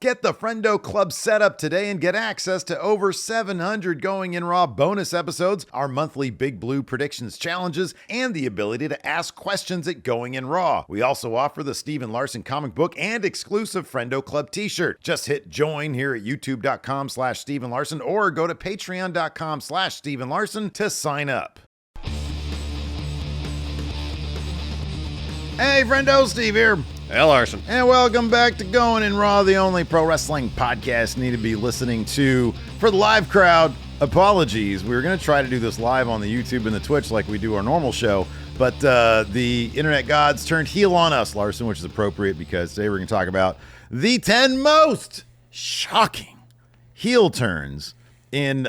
Get the Friendo Club set up today and get access to over 700 Going In Raw bonus episodes, our monthly Big Blue predictions challenges, and the ability to ask questions at Going In Raw. We also offer the Steven Larson comic book and exclusive Friendo Club t-shirt. Just hit join here at youtube.com/Steven Larson or go to patreon.com/Steven Larson to sign up. Hey, friendo, Steve here. Hey, Larson. And welcome back to Going In Raw, the only pro wrestling podcast you need to be listening to. For the live crowd, apologies. We were going to try to do this live on the YouTube and the Twitch like we do our normal show, but the internet gods turned heel on us, Larson, which is appropriate because today we're going to talk about the 10 most shocking heel turns in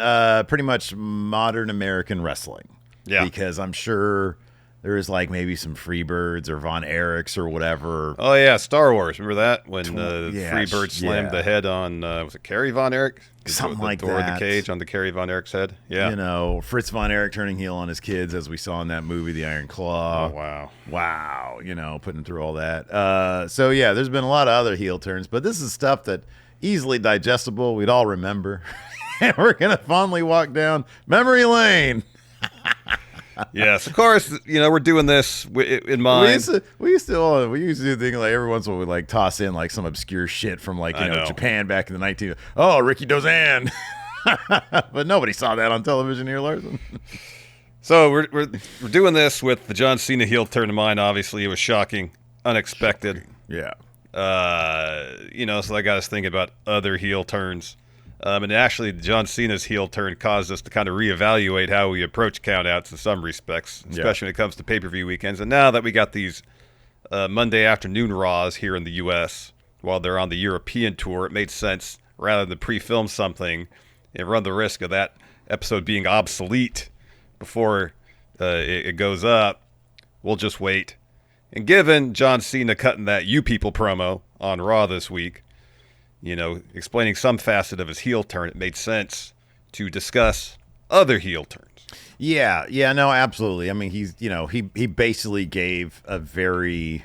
pretty much modern American wrestling. Yeah. Because I'm sure there is like maybe some Freebirds or Von Erichs or whatever. Oh, yeah, Star Wars. Remember that? When Freebird slammed the head on, was it Kerry Von Erich? Something like that. Door of the cage on the Kerry Von Erich's head. Yeah. You know, Fritz Von Erich turning heel on his kids, as we saw in that movie, The Iron Claw. Oh, wow. Wow. You know, putting through all that. So, yeah, there's been a lot of other heel turns, but this is stuff that easily digestible. We'd all remember. And we're going to fondly walk down memory lane. Yes, of course. You know, we're doing this in mind. We used to do things like every once in a while we like toss in like some obscure shit from like you know Japan back in the 19. Oh, Ricky Dozan, but nobody saw that on television here, Larson. So we're doing this with the John Cena heel turn in mind. Obviously, it was shocking, unexpected. Yeah. You know, so I got us thinking about other heel turns. And actually, John Cena's heel turn caused us to kind of reevaluate how we approach countouts in some respects, especially when it comes to pay-per-view weekends. And now that we got these Monday afternoon Raws here in the U.S. while they're on the European tour, it made sense, rather than pre-film something and run the risk of that episode being obsolete before it goes up, we'll just wait. And given John Cena cutting that You People promo on Raw this week, you know, explaining some facet of his heel turn, it made sense to discuss other heel turns. Yeah, no, absolutely. I mean, he basically gave a very,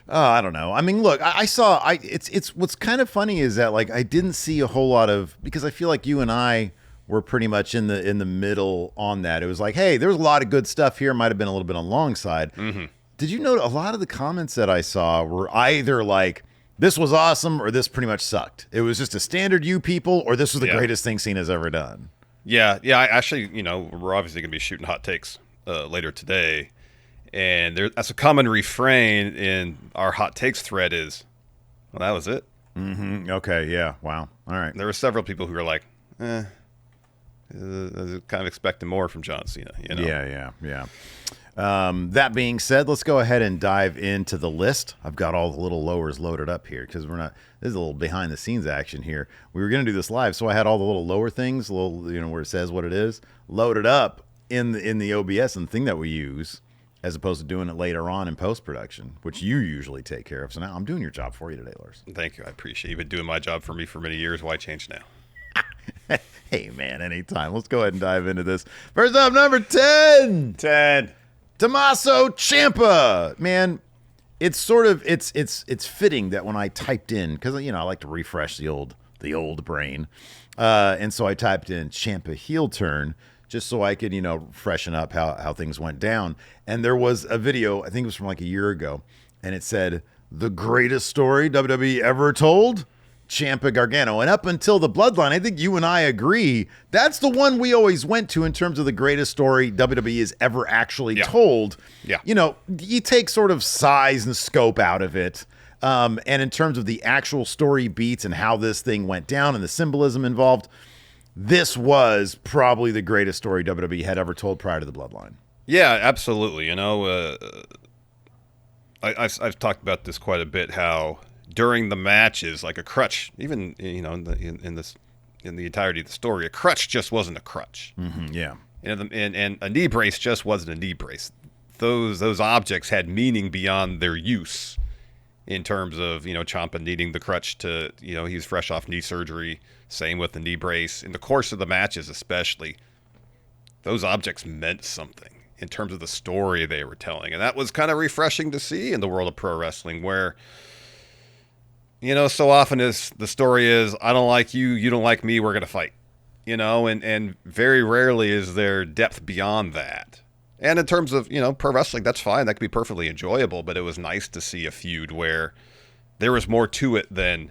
I don't know. I mean, look, it's what's kind of funny is that like I didn't see a whole lot of, because I feel like you and I were pretty much in the middle on that. It was like, hey, there's a lot of good stuff here. Might have been a little bit on the long side. Mm-hmm. Did you note a lot of the comments that I saw were either like, this was awesome, or this pretty much sucked. It was just a standard You People, or this was the greatest thing Cena's ever done. Yeah. I actually, you know, we're obviously going to be shooting hot takes later today. And that's a common refrain in our hot takes thread is, well, that was it. Mm-hmm. Okay, yeah, wow. All right. There were several people who were like, I was kind of expecting more from John Cena, you know? Yeah. That being said, let's go ahead and dive into the list. I've got all the little lowers loaded up here because this is a little behind the scenes action here. We were going to do this live, so I had all the little lower things, where it says what it is, loaded up in the OBS and the thing that we use, as opposed to doing it later on in post-production, which you usually take care of. So now I'm doing your job for you today, Larson. Thank you. I appreciate you. You've been doing my job for me for many years. Why change now? Hey, man, anytime. Let's go ahead and dive into this. First up, number 10. Tommaso Ciampa. Man, it's sort of it's fitting that when I typed in, because you know I like to refresh the old brain, and so I typed in Ciampa heel turn just so I could freshen up how things went down. And there was a video, I think it was from like a year ago, and it said the greatest story WWE ever told. Ciampa Gargano. And up until the Bloodline, I think you and I agree, that's the one we always went to in terms of the greatest story WWE has ever actually told. Yeah. You know, you take sort of size and scope out of it. And in terms of the actual story beats and how this thing went down and the symbolism involved, this was probably the greatest story WWE had ever told prior to the Bloodline. Yeah, absolutely. You know, I've talked about this quite a bit, how during the matches, like a crutch, even in the entirety of the story, a crutch just wasn't a crutch. Mm-hmm, yeah, and a knee brace just wasn't a knee brace. Those objects had meaning beyond their use. In terms of Ciampa needing the crutch to he's fresh off knee surgery. Same with the knee brace. In the course of the matches, especially, those objects meant something in terms of the story they were telling, and that was kind of refreshing to see in the world of pro wrestling, where so often is the story is I don't like you, you don't like me, we're gonna fight. And very rarely is there depth beyond that. And in terms of, pro wrestling, that's fine. That could be perfectly enjoyable, but it was nice to see a feud where there was more to it than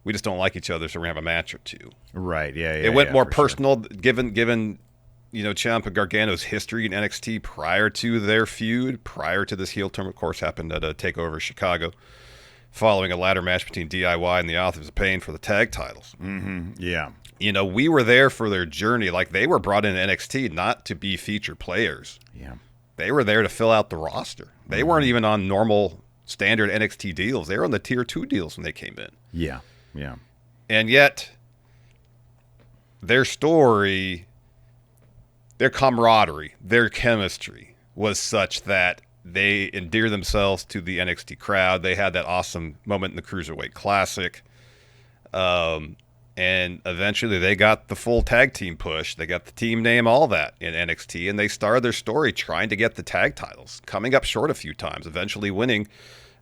we just don't like each other, so we're going to have a match or two. Right, yeah. It went more personal, given Ciampa Gargano's history in NXT prior to their feud, prior to this heel turn, of course, happened at a TakeOver Chicago, following a ladder match between DIY and the Authors of Pain for the tag titles. Mm-hmm, yeah. We were there for their journey. Like, they were brought in NXT not to be featured players. Yeah. They were there to fill out the roster. They weren't even on normal standard NXT deals. They were on the tier 2 deals when they came in. Yeah. Yeah. And yet, their story, their camaraderie, their chemistry was such that they endear themselves to the NXT crowd. They had that awesome moment in the Cruiserweight Classic. And eventually they got the full tag team push. They got the team name, all that in NXT, and they started their story trying to get the tag titles, coming up short a few times, eventually winning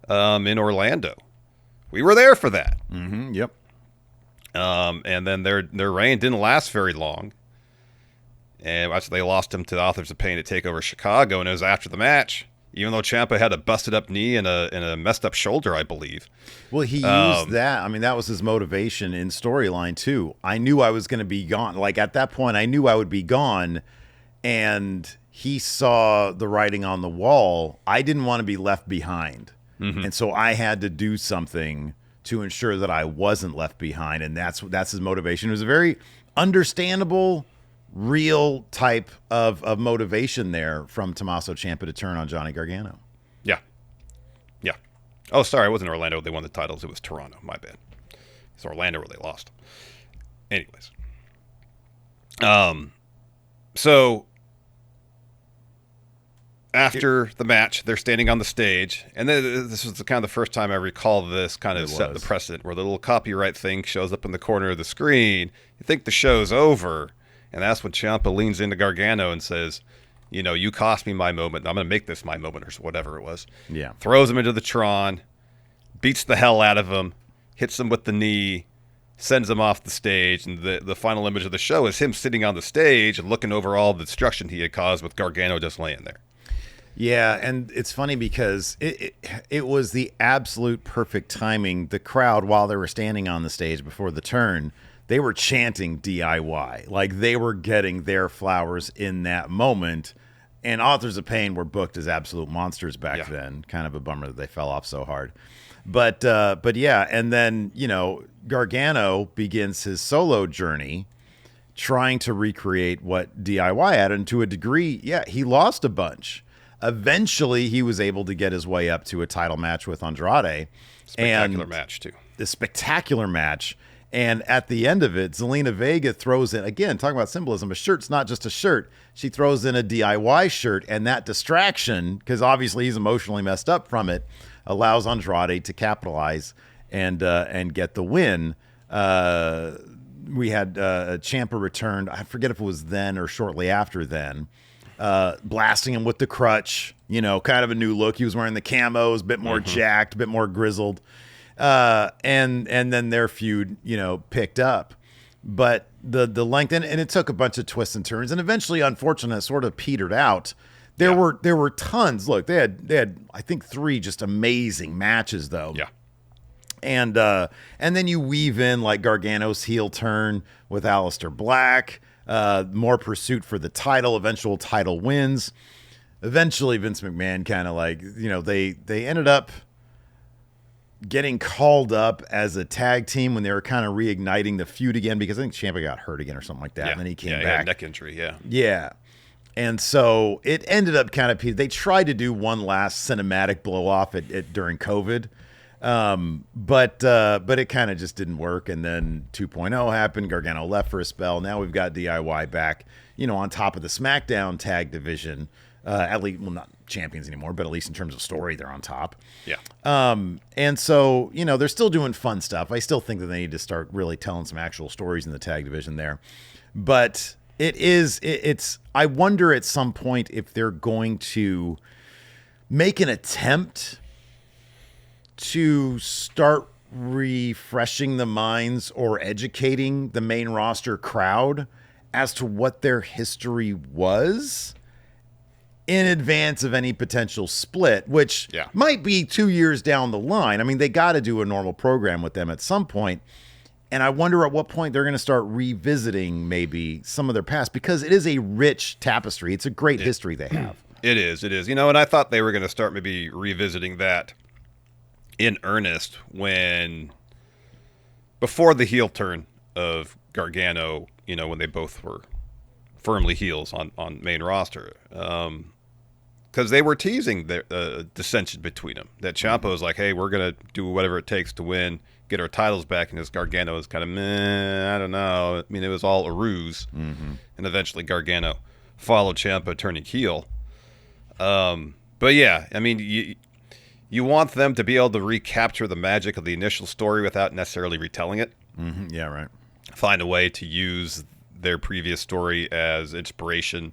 in Orlando. We were there for that. Mm-hmm, yep. And then their reign didn't last very long. And they lost him to the Authors of Pain at TakeOver Chicago, and it was after the match. Even though Ciampa had a busted up knee and a messed up shoulder, I believe. Well, he used that. I mean, that was his motivation in storyline too. I knew I was going to be gone. Like at that point, I knew I would be gone, and he saw the writing on the wall. I didn't want to be left behind, and so I had to do something to ensure that I wasn't left behind, and that's his motivation. It was a very understandable, real type of motivation there from Tommaso Ciampa to turn on Johnny Gargano. Yeah. Oh, sorry, it wasn't Orlando they won the titles. It was Toronto. My bad. It's Orlando where they lost. Anyways. So after the match, they're standing on the stage, and this was kind of the first time I recall this kind of set the precedent, where the little copyright thing shows up in the corner of the screen. You think the show's over, and that's when Ciampa leans into Gargano and says, you cost me my moment. I'm going to make this my moment, or whatever it was. Yeah. Throws him into the Tron, beats the hell out of him, hits him with the knee, sends him off the stage, and the final image of the show is him sitting on the stage and looking over all the destruction he had caused with Gargano just laying there. Yeah, and it's funny because it was the absolute perfect timing. The crowd, while they were standing on the stage before the turn, they were chanting DIY. Like, they were getting their flowers in that moment. And Authors of Pain were booked as absolute monsters back then. Kind of a bummer that they fell off so hard. But yeah, and then, Gargano begins his solo journey trying to recreate what DIY had. And to a degree, yeah, he lost a bunch. Eventually, he was able to get his way up to a title match with Andrade. Spectacular match, too. The spectacular match. And at the end of it, Zelina Vega throws in, again, talking about symbolism, a shirt's not just a shirt. She throws in a DIY shirt, and that distraction, because obviously he's emotionally messed up from it, allows Andrade to capitalize and get the win. We had Ciampa returned. I forget if it was then or shortly after then, blasting him with the crutch, kind of a new look. He was wearing the camos, a bit more jacked, a bit more grizzled. And then their feud, picked up. But the length, and it took a bunch of twists and turns, and eventually, unfortunately, it sort of petered out. There were tons. Look, they had I think 3 just amazing matches though. Yeah. And then you weave in like Gargano's heel turn with Aleister Black, more pursuit for the title, eventual title wins. Eventually, Vince McMahon kind of like, they ended up getting called up as a tag team when they were kind of reigniting the feud again, because I think Ciampa got hurt again or something like that. Yeah. And then he came He back. had a neck injury, yeah. Yeah. And so it ended up kind of, they tried to do one last cinematic blow off during COVID. But it kind of just didn't work. And then 2.0 happened. Gargano left for a spell. Now we've got DIY back, on top of the SmackDown tag division. At least, well, not champions anymore, but at least in terms of story, they're on top. Yeah. And so, they're still doing fun stuff. I still think that they need to start really telling some actual stories in the tag division there. But it's, I wonder at some point if they're going to make an attempt to start refreshing the minds or educating the main roster crowd as to what their history was in advance of any potential split, which might be 2 years down the line. I mean, they got to do a normal program with them at some point. And I wonder at what point they're going to start revisiting maybe some of their past, because it is a rich tapestry. It's a great history they have. It is. You know, and I thought they were going to start maybe revisiting that in earnest before the heel turn of Gargano, you know, when they both were firmly heels on main roster. Because they were teasing the dissension between them. That Ciampa was like, hey, we're going to do whatever it takes to win, get our titles back. And this Gargano was kind of, I don't know. I mean, it was all a ruse. Mm-hmm. And eventually Gargano followed Ciampa turning heel. But yeah, I mean, you want them to be able to recapture the magic of the initial story without necessarily retelling it. Mm-hmm. Yeah, right. Find a way to use their previous story as inspiration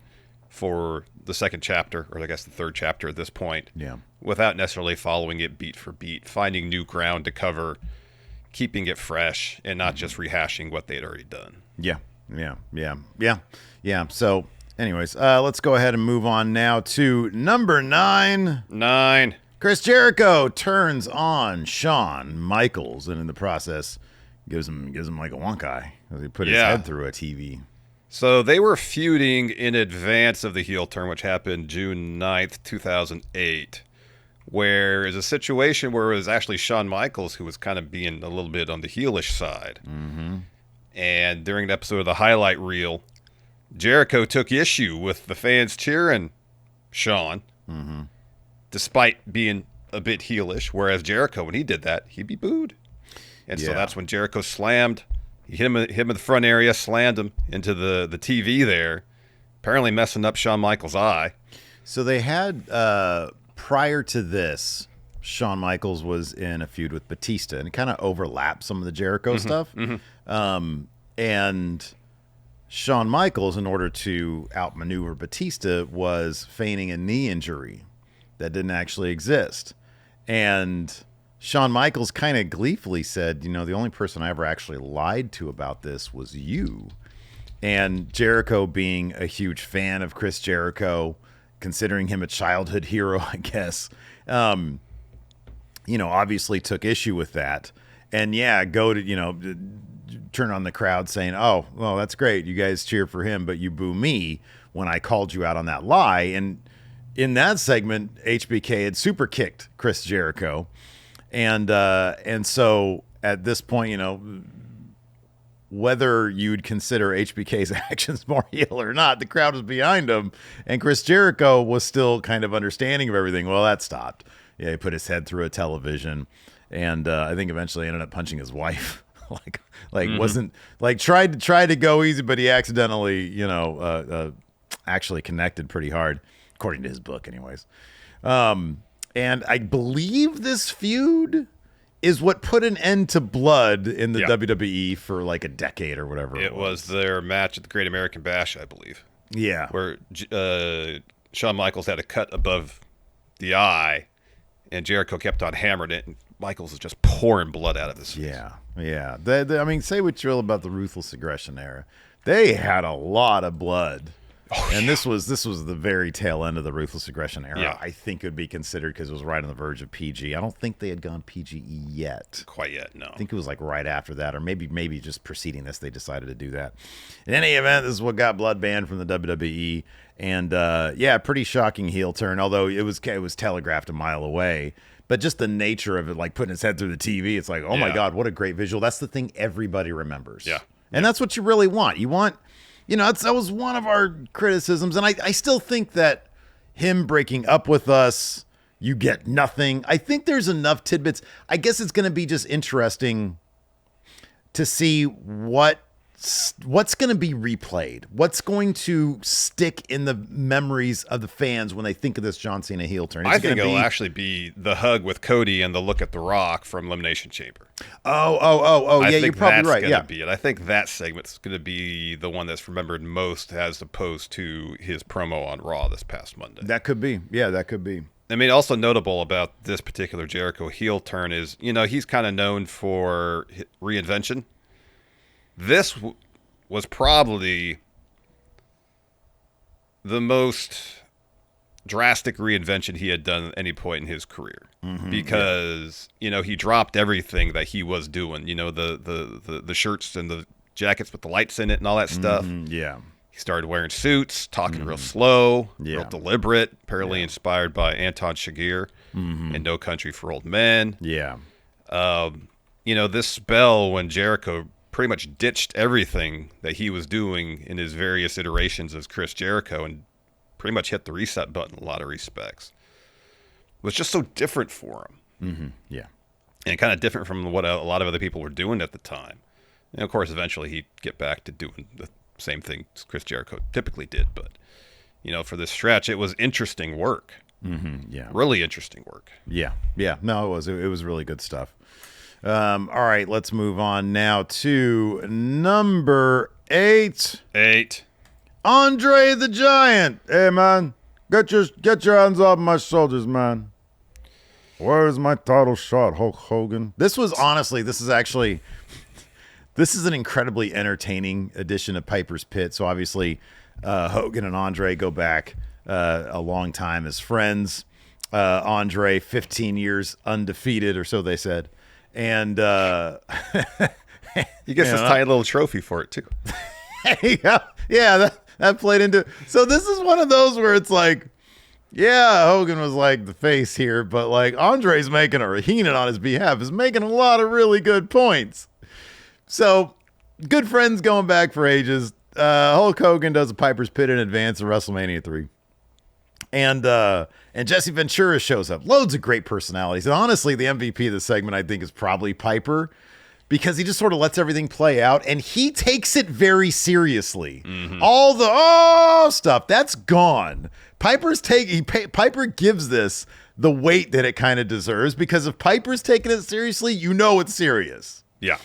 for the second chapter, or I guess the third chapter at this point, without necessarily following it beat for beat, finding new ground to cover, keeping it fresh, and not just rehashing what they had already done. Yeah. So, anyways, let's go ahead and move on now to number 9. Chris Jericho turns on Shawn Michaels, and in the process gives him like a wonk eye as he put his head through a TV. So they were feuding in advance of the heel turn, which happened June 9th, 2008, where is a situation where it was actually Shawn Michaels who was kind of being a little bit on the heelish side. Mm-hmm. And during an episode of the highlight reel, Jericho took issue with the fans cheering Shawn, despite being a bit heelish, whereas Jericho, when he did that, he'd be booed. And so that's when Jericho slammed. He hit him in the front area, slammed him into the TV there, apparently messing up Shawn Michaels' eye. So they had, prior to this, Shawn Michaels was in a feud with Batista, and it kind of overlapped some of the Jericho stuff. Mm-hmm. And Shawn Michaels, in order to outmaneuver Batista, was feigning a knee injury that didn't actually exist. And Shawn Michaels kind of gleefully said, you know, the only person I ever actually lied to about this was you. And Jericho, being a huge fan of Chris Jericho, considering him a childhood hero, I guess, you know, obviously took issue with that. And go to, you know, turn on the crowd saying, oh, well, that's great. You guys cheer for him, but you boo me when I called you out on that lie. And in that segment, HBK had super kicked Chris Jericho. And so at this point, you know, whether you'd consider HBK's actions more heel or not, the crowd was behind him, and Chris Jericho was still kind of understanding of everything. Well, that stopped. Yeah, he put his head through a television, and I think eventually ended up punching his wife. Wasn't like tried to go easy, but he accidentally, you know, actually connected pretty hard, according to his book, anyways. And I believe this feud is what put an end to blood in the WWE for like a decade or whatever. It was their match at the Great American Bash, I believe. Yeah. Where Shawn Michaels had a cut above the eye, and Jericho kept on hammering it, and Michaels was just pouring blood out of his face. Yeah. I mean, say what you will about the Ruthless Aggression era. They had a lot of blood. This was the very tail end of the Ruthless Aggression era. Yeah. I think it would be considered because it was right on the verge of PG. I don't think they had gone PG yet. Quite yet, no. I think it was like right after that, or maybe just preceding this, they decided to do that. In any event, this is what got blood banned from the WWE. And pretty shocking heel turn, although it was telegraphed a mile away. But just the nature of it, like putting his head through the TV, it's like, oh my God, what a great visual. That's the thing everybody remembers. Yeah. And that's what you really want. You want, you know, that was one of our criticisms. And I still think that him breaking up with us, you get nothing. I think there's enough tidbits. I guess it's going to be just interesting to see what's going to be replayed, what's going to stick in the memories of the fans when they think of this John Cena heel turn. I think it'll actually be the hug with Cody and the look at The Rock from Elimination Chamber. Yeah, you're probably right. Yeah, be it. I think that segment's going to be the one that's remembered most, as opposed to his promo on Raw this past Monday. That could be. Yeah, that could be. I mean, also notable about this particular Jericho heel turn is, he's kind of known for reinvention. This was probably the most drastic reinvention he had done at any point in his career, because he dropped everything that he was doing. The shirts and the jackets with the lights in it and all that stuff. Yeah. He started wearing suits, talking real slow, Yeah. real deliberate, apparently inspired by Anton Chigurh and No Country for Old Men. Yeah. This spell when Jericho pretty much ditched everything that he was doing in his various iterations as Chris Jericho and pretty much hit the reset button in a lot of respects. It was just so different for him. Yeah. And kind of different from what a lot of other people were doing at the time. And of course, eventually he'd get back to doing the same thing Chris Jericho typically did. But, for this stretch, it was interesting work. Yeah. Really interesting work. Yeah. Yeah. No, it was. It was really good stuff. All right, let's move on now to number 8. 8. Andre the Giant. Hey, man, get your hands off my shoulders, man. Where's my title shot, Hulk Hogan? This is an incredibly entertaining edition of Piper's Pit. So obviously, Hogan and Andre go back a long time as friends. Andre, 15 years undefeated, or so they said. And he gets this tiny little trophy for it, too. Yeah, that played into it. So this is one of those where it's like, yeah, Hogan was like the face here, but like Andre's making Heenan on his behalf is making a lot of really good points. So good friends going back for ages. Hulk Hogan does a Piper's Pit in advance of WrestleMania 3. And Jesse Ventura shows up. Loads of great personalities. And honestly, the MVP of the segment, I think, is probably Piper, because he just sort of lets everything play out, and he takes it very seriously. All the stuff, that's gone. Piper gives this the weight that it kind of deserves, because if Piper's taking it seriously, it's serious. Yeah.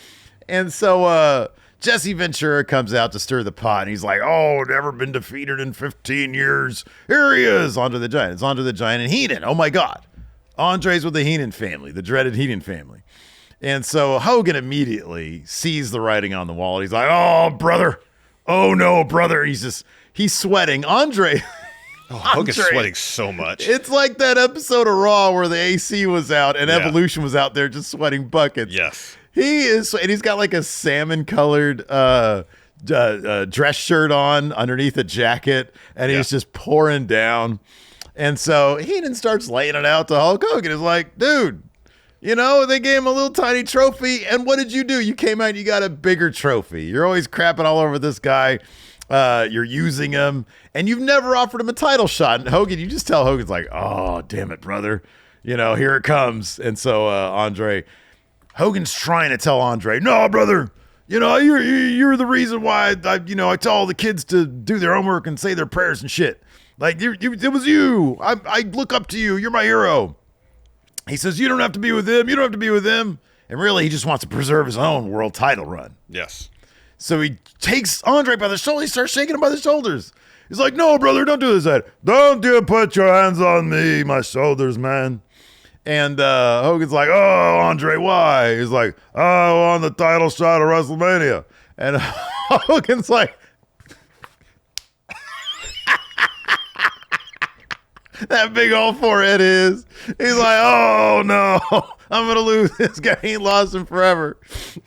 And so Jesse Ventura comes out to stir the pot, and he's like, never been defeated in 15 years. Here he is, Andre the Giant. It's Andre the Giant and Heenan. Oh, my God. Andre's with the Heenan family, the dreaded Heenan family. And so Hogan immediately sees the writing on the wall. He's like, oh, brother. Oh, no, brother. He's sweating. Hogan's sweating so much. It's like that episode of Raw where the AC was out and Evolution was out there just sweating buckets. Yes. He is, and he's got like a salmon-colored dress shirt on underneath a jacket, and he's just pouring down. And so Heenan starts laying it out to Hulk Hogan. He's like, dude, they gave him a little tiny trophy, and what did you do? You came out and you got a bigger trophy. You're always crapping all over this guy. You're using him, and you've never offered him a title shot. And Hogan, you just tell Hogan's like, oh, damn it, brother. Here it comes. And so Hogan's trying to tell Andre, no, brother, you're the reason why I tell all the kids to do their homework and say their prayers and shit. Like, it was you. I look up to you. You're my hero. He says, you don't have to be with him. You don't have to be with him. And really, he just wants to preserve his own world title run. Yes. So he takes Andre by the shoulder. He starts shaking him by the shoulders. He's like, no, brother, don't do this. Don't you put your hands on me, my shoulders, man. And Hogan's like, oh, Andre, why? He's like, oh, on the title shot of WrestleMania. And Hogan's like, that big old forehead is. He's like, oh, no, I'm going to lose. This guy ain't lost him forever.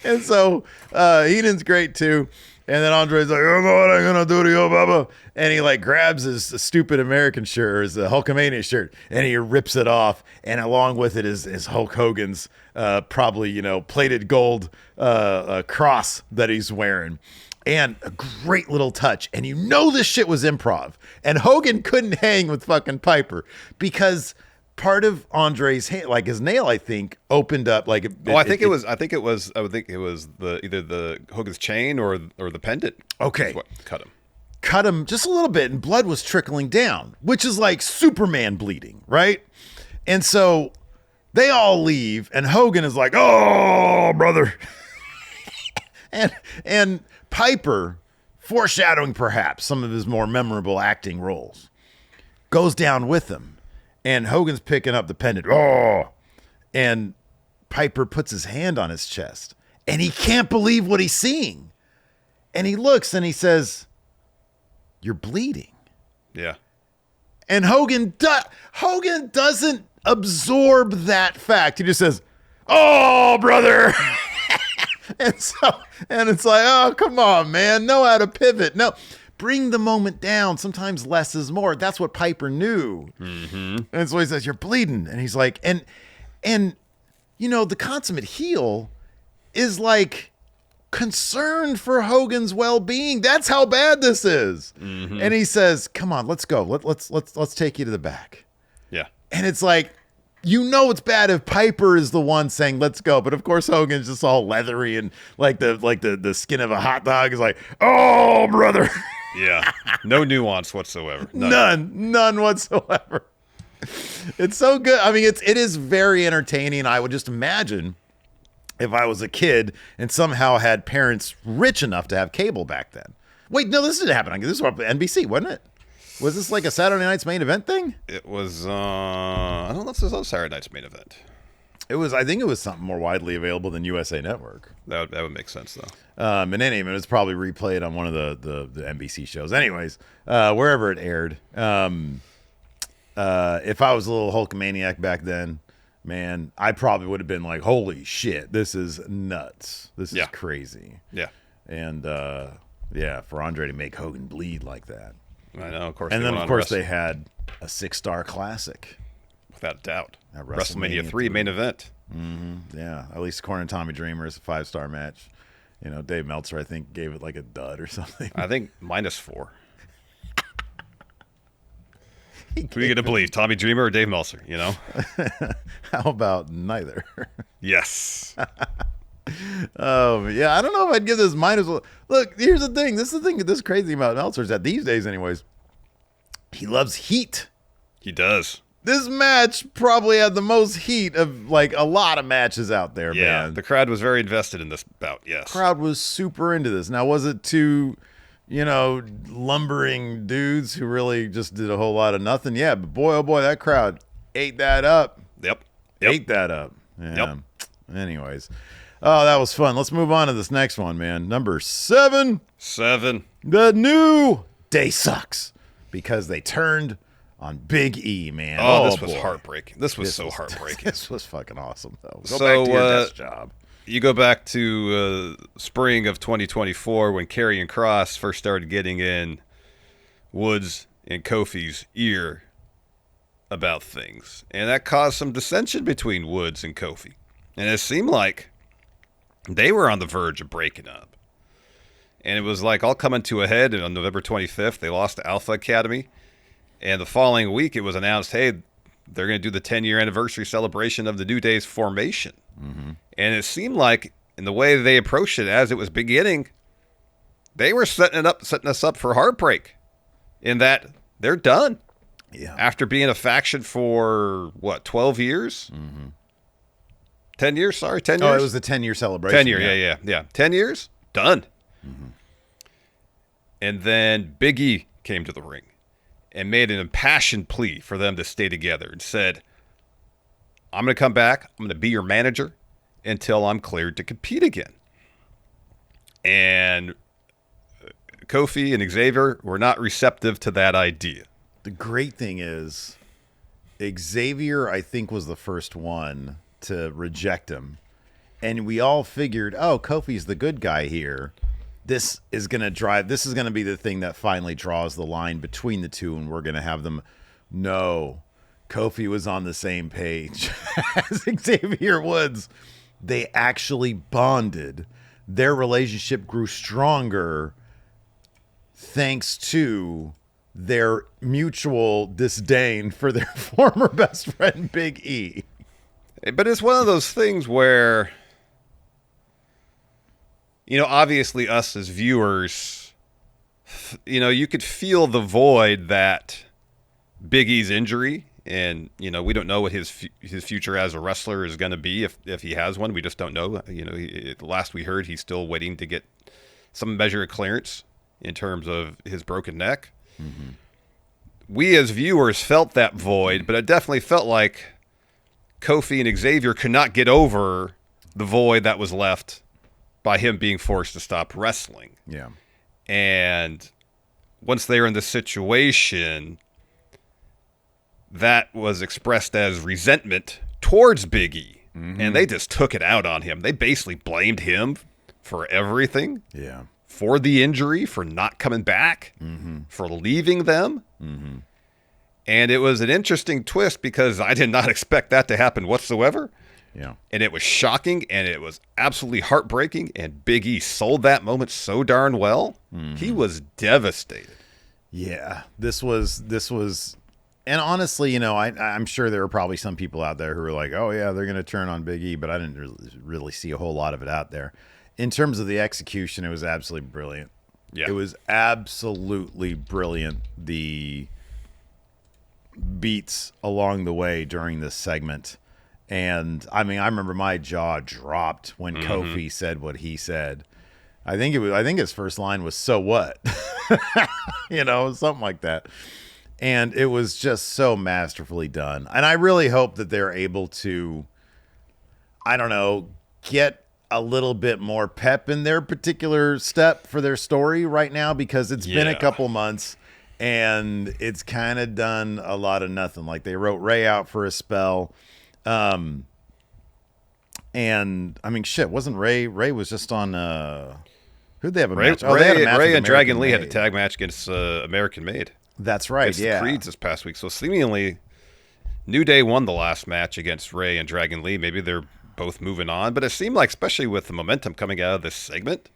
And so Heenan's great, too. And then Andre's like, you know what I'm going to do to you, Bubba? And he like grabs his stupid American shirt, or his Hulkamania shirt, and he rips it off. And along with it is Hulk Hogan's probably, plated gold cross that he's wearing. And a great little touch. And this shit was improv. And Hogan couldn't hang with fucking Piper because part of Andre's hand, like his nail, I think, opened up. Like, I think it was either the Hogan's chain or the pendant. Okay, what cut him just a little bit, and blood was trickling down, which is like Superman bleeding, right? And so they all leave, and Hogan is like, "Oh, brother," and Piper, foreshadowing perhaps some of his more memorable acting roles, goes down with him. And Hogan's picking up the pendant. Oh, and Piper puts his hand on his chest, and he can't believe what he's seeing. And he looks and he says, "You're bleeding." Yeah. And Hogan doesn't absorb that fact. He just says, "Oh, brother." and it's like, "Oh, come on, man. Know how to pivot. No, bring the moment down. Sometimes less is more." That's what Piper knew. Mm-hmm. And so he says, "You're bleeding." And he's like, and the consummate heel is like concerned for Hogan's well-being. That's how bad this is. Mm-hmm. And he says, "Come on, let's go. Let's take you to the back." Yeah. And it's like, it's bad if Piper is the one saying let's go, but of course Hogan's just all leathery and like the skin of a hot dog is like, "Oh, brother." Yeah. No nuance whatsoever. None whatsoever. It's so good. I mean, it is very entertaining. I would just imagine if I was a kid and somehow had parents rich enough to have cable back then. Wait, no, this didn't happen. This was NBC, wasn't it? Was this like a Saturday Night's Main Event thing? It was, I don't know if this was on Saturday Night's Main Event. I think it was something more widely available than USA Network. That would make sense, though. In any event, it's probably replayed on one of the NBC shows. Anyways, wherever it aired. If I was a little Hulkamaniac back then, man, I probably would have been like, "Holy shit, this is nuts. This is crazy." Yeah. And for Andre to make Hogan bleed like that. I know, of course. And then, of course, they had a 6-star classic. Without doubt. At WrestleMania 3 main event. Mm-hmm. Yeah, at least according to Tommy Dreamer, it's a 5-star match. Dave Meltzer, I think, gave it like a dud or something. I think -4. Who are you going to believe, Tommy Dreamer or Dave Meltzer, How about neither? Yes. Oh, yeah, I don't know if I'd give this -1. Look, here's the thing. This is the thing that's crazy about Meltzer is that these days, anyways, he loves heat. He does. This match probably had the most heat of, like, a lot of matches out there, man. The crowd was very invested in this bout, yes. Crowd was super into this. Now, was it two, lumbering dudes who really just did a whole lot of nothing? Yeah, but boy, oh boy, that crowd ate that up. Yep. Ate that up. Yeah. Yep. Anyways. Oh, that was fun. Let's move on to this next one, man. Number 7. 7. The New Day sucks because they turned on Big E, man. Oh, this was heartbreaking. This was heartbreaking. This was fucking awesome, though. Go So, back to your desk job. You go back to spring of 2024 when Karrion Kross first started getting in Woods and Kofi's ear about things. And that caused some dissension between Woods and Kofi. And it seemed like they were on the verge of breaking up. And it was like all coming to a head. And on November 25th, they lost to Alpha Academy. And the following week, it was announced, hey, they're going to do the 10-year anniversary celebration of the New Day's formation. Mm-hmm. And it seemed like, in the way they approached it as it was beginning, they were setting us up for heartbreak. In that they're done. Yeah. After being a faction for, 12 years? Mm-hmm. 10 years? Sorry, 10 years? Oh, it was the 10-year celebration. 10 years, yeah. 10 years? Done. Mm-hmm. And then Big E came to the ring and made an impassioned plea for them to stay together and said, I'm going to come back. I'm going to be your manager until I'm cleared to compete again. And Kofi and Xavier were not receptive to that idea. The great thing is Xavier, I think, was the first one to reject him. And we all figured, oh, Kofi's the good guy here. This is going to be the thing that finally draws the line between the two, and we're going to have them. No, Kofi was on the same page as Xavier Woods. They actually bonded. Their relationship grew stronger thanks to their mutual disdain for their former best friend, Big E. But it's one of those things where, obviously us as viewers, you could feel the void that Big E's injury, and, we don't know what his future as a wrestler is going to be if he has one. We just don't know. Last we heard, he's still waiting to get some measure of clearance in terms of his broken neck. Mm-hmm. we as viewers felt that void, but it definitely felt like Kofi and Xavier could not get over the void that was left by him being forced to stop wrestling. Yeah. And once they were in this situation, that was expressed as resentment towards Big E. Mm-hmm. And they just took it out on him. They basically blamed him for everything. Yeah. For the injury, for not coming back, for leaving them. Mm-hmm. And it was an interesting twist because I did not expect that to happen whatsoever. Yeah. And it was shocking, and it was absolutely heartbreaking, and Big E sold that moment so darn well. Mm-hmm. He was devastated. Yeah. This was, and honestly, you know, I'm sure there are probably some people out there who are like, oh, yeah, they're going to turn on Big E, but I didn't really see a whole lot of it out there. In terms of the execution, it was absolutely brilliant. Yeah. It was absolutely brilliant, the beats along the way during this segment. And, I mean, I remember my jaw dropped when Kofi said what he said. I think his first line was, "So what?" You know, something like that. And it was just so masterfully done. And I really hope that they're able to, I don't know, get a little bit more pep in their particular step for their story right now, because it's been a couple months and it's kind of done a lot of nothing. Like, they wrote Ray out for a spell. And I mean, shit, wasn't Ray was just on, who'd they have a match? Oh, they had a match Ray with and Dragon Lee American had a tag match against American Made. That's right. Against the Creeds this past week. So seemingly New Day won the last match against Ray and Dragon Lee. Maybe they're both moving on, but it seemed like, especially with the momentum coming out of this segment,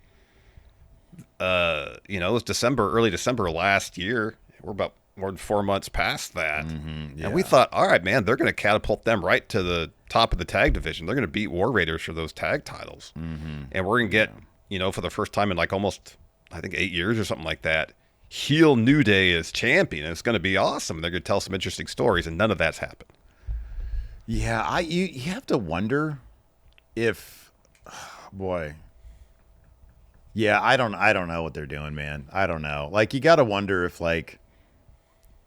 you know, it was early December last year. We're about more than 4 months past that. And we thought, all right, man, they're going to catapult them right to the top of the tag division. They're going to beat War Raiders for those tag titles. And we're going to get, you know, for the first time in like almost, I think, 8 years or something like that, heel New Day as champion. And it's going to be awesome. They're going to tell some interesting stories, and none of that's happened. Yeah, you have to wonder if, boy. Yeah, I don't know what they're doing, man. I don't know. Like, you got to wonder if, like,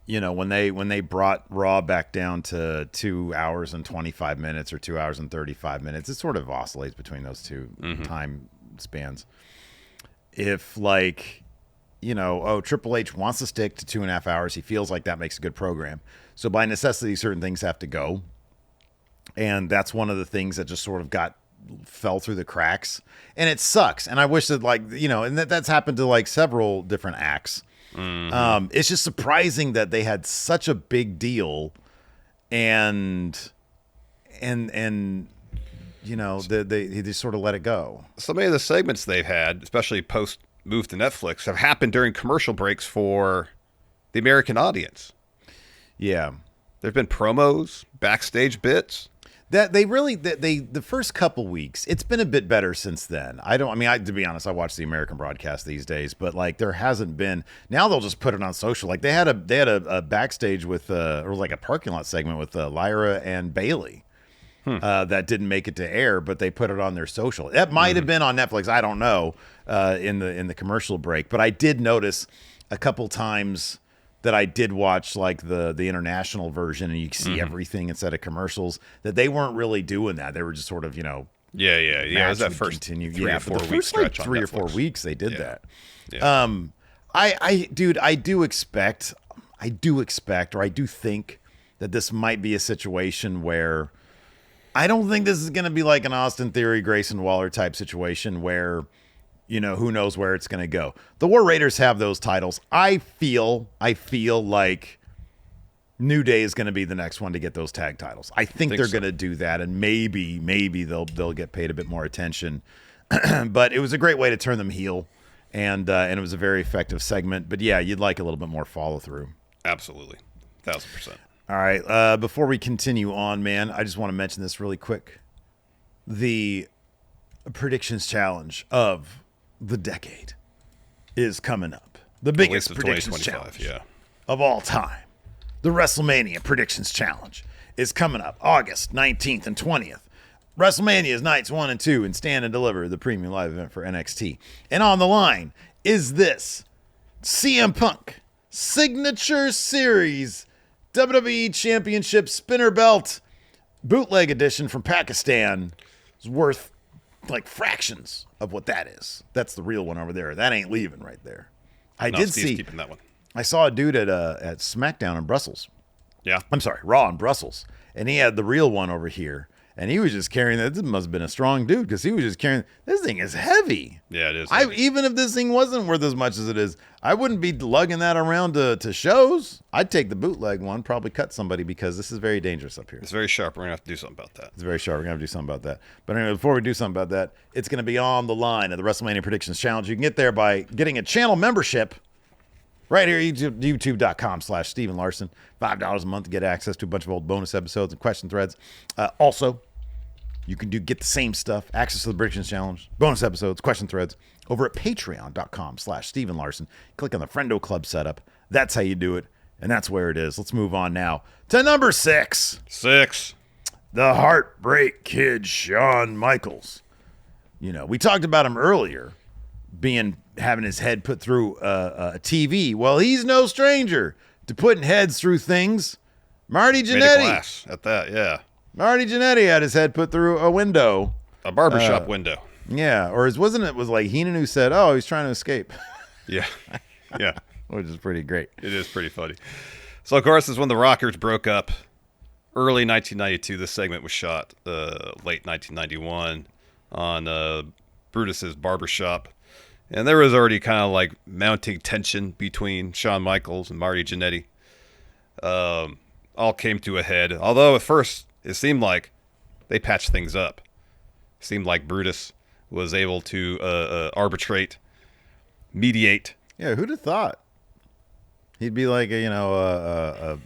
you know, when they brought Raw back down to 2 hours and 25 minutes or 2 hours and 35 minutes, it sort of oscillates between those two time spans. If, like, you know, Triple H wants to stick to 2.5 hours, he feels like that makes a good program. So by necessity, certain things have to go. And that's one of the things that just sort of fell through the cracks. And it sucks. And I wish that, like, you know, and that's happened to like several different acts. It's just surprising that they had such a big deal, and you know, they just sort of let it go. So many of the segments they've had, especially post move to Netflix, have happened during commercial breaks for the American audience. Yeah, there've been promos, backstage bits. That the first couple weeks, it's been a bit better since then. To be honest, I watch the American broadcast these days, but like, there hasn't been. Now they'll just put it on social. Like, they had a backstage with or like a parking lot segment with Lyra and Bailey that didn't make it to air, but they put it on their social. That might have been on Netflix. I don't know in the commercial break, but I did notice a couple times that I did watch like the international version, and you see everything instead of commercials, that they weren't really doing that. They were just sort of, you know, it was that first continue. 3 or 4 week stretch on 3 Netflix. or 4 weeks they did that. Yeah. I do expect, or I do think that this might be a situation where I don't think this is going to be like an Austin Theory, Grayson Waller type situation where, you know, who knows where it's going to go. The War Raiders have those titles. I feel like New Day is going to be the next one to get those tag titles. I think they're going to do that, and maybe they'll get paid a bit more attention. But it was a great way to turn them heel, and it was a very effective segment. But yeah, you'd like a little bit more follow through. Absolutely, 1,000%. All right, before we continue on, man, I just want to mention this really quick. The predictions challenge of the decade is coming up. The biggest predictions challenge of all time. The WrestleMania predictions challenge is coming up August 19th and 20th. WrestleMania is nights 1 and 2 and Stand and Deliver, the premium live event for NXT. And on the line is this: CM Punk, Signature Series WWE Championship Spinner Belt bootleg edition from Pakistan. Is worth like fractions of what that is. That's the real one over there. That ain't leaving right there. Steve's keeping that one. I saw a dude at SmackDown in Brussels. Yeah. I'm sorry, Raw in Brussels. And he had the real one over here. And he was just carrying that. This must have been a strong dude because he was just carrying. This thing is heavy. Yeah, it is. Heavy. Even if this thing wasn't worth as much as it is, I wouldn't be lugging that around to shows. I'd take the bootleg one, probably cut somebody because this is very dangerous up here. It's very sharp. We're going to have to do something about that. It's very sharp. We're going to have to do something about that. But anyway, before we do something about that, it's going to be on the line at the WrestleMania Predictions Challenge. You can get there by getting a channel membership. Right here, youtube.com/Steven Larson. $5 a month to get access to a bunch of old bonus episodes and question threads. Also, you can get the same stuff, access to the Predictions Challenge, bonus episodes, question threads, over at patreon.com/Steven Larson. Click on the Friendo Club setup. That's how you do it, and that's where it is. Let's move on now to number 6. 6. The Heartbreak Kid, Shawn Michaels. You know, we talked about him earlier, having his head put through a TV. Well, he's no stranger to putting heads through things. Marty Jannetty. Made of glass at that, yeah. Marty Jannetty had his head put through a window. A barbershop window. Yeah, or wasn't it like Heenan who said, oh, he's trying to escape. Yeah, yeah. Which is pretty great. It is pretty funny. So, of course, this is when the Rockers broke up. Early 1992, this segment was shot late 1991 on Brutus's barbershop. And there was already kind of like mounting tension between Shawn Michaels and Marty Jannetty. All came to a head. Although at first it seemed like they patched things up. It seemed like Brutus was able to arbitrate, mediate. Yeah, who'd have thought? He'd be like a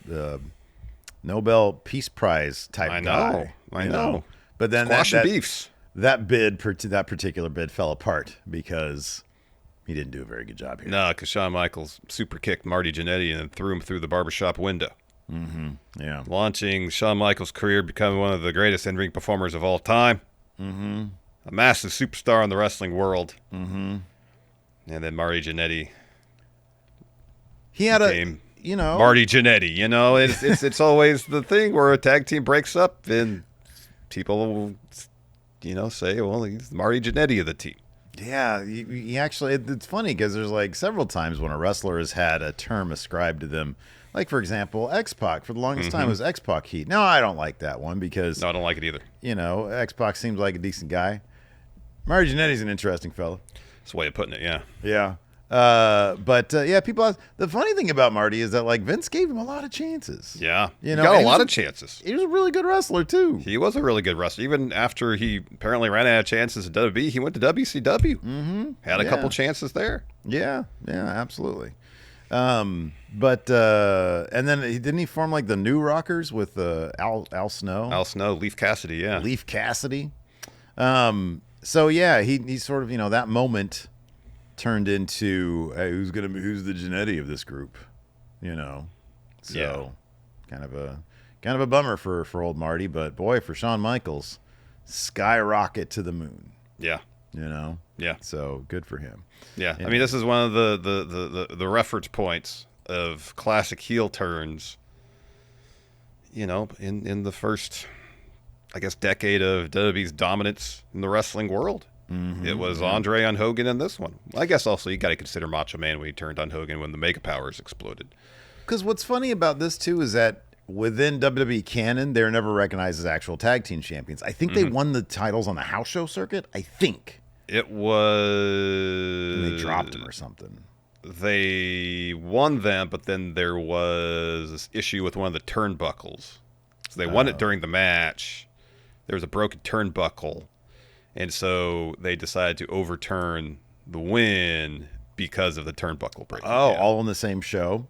Nobel Peace Prize type guy. I know. But then beefs. That particular bid fell apart because he didn't do a very good job here. No, because Shawn Michaels super kicked Marty Jannetty and then threw him through the barbershop window. Mm-hmm. Yeah. Launching Shawn Michaels' career, becoming one of the greatest in-ring performers of all time. Mm-hmm. A massive superstar in the wrestling world. Mm-hmm. And then Marty Jannetty. He had Marty Jannetty. It's always the thing where a tag team breaks up and people say, well, he's Marty Jannetty of the team. Yeah, he actually, it's funny because there's like several times when a wrestler has had a term ascribed to them. Like, for example, X-Pac. For the longest time, it was X-Pac Heat. No, I don't like that one because... No, I don't like it either. X-Pac seems like a decent guy. Marty Jannetty's an interesting fella. That's the way of putting it, yeah. Yeah. People... The funny thing about Marty is that, like, Vince gave him a lot of chances. Yeah. He got a lot of chances. He was a really good wrestler, too. He was a really good wrestler. Even after he apparently ran out of chances at WWE, he went to WCW. Mm-hmm. Had a couple chances there. Yeah, absolutely. And then didn't he form like the New Rockers with Al Snow? Al Snow, Leaf Cassidy, yeah. Leaf Cassidy. So yeah, he sort of, that moment turned into, hey, who's the Jannetty of this group? So kind of a bummer for old Marty, but boy, for Shawn Michaels, skyrocket to the moon. Yeah. Yeah. So good for him. Yeah. I mean, this is one of the reference points of classic heel turns, in the first, I guess, decade of WWE's dominance in the wrestling world. Mm-hmm. It was Andre on Hogan in this one. I guess also you got to consider Macho Man when he turned on Hogan when the Mega Powers exploded. Because what's funny about this, too, is that within WWE canon, they're never recognized as actual tag team champions. I think they won the titles on the house show circuit. I think. It was... And they dropped them or something. They won them, but then there was this issue with one of the turnbuckles. So they won it during the match. There was a broken turnbuckle. And so they decided to overturn the win because of the turnbuckle break. Oh, all on the same show?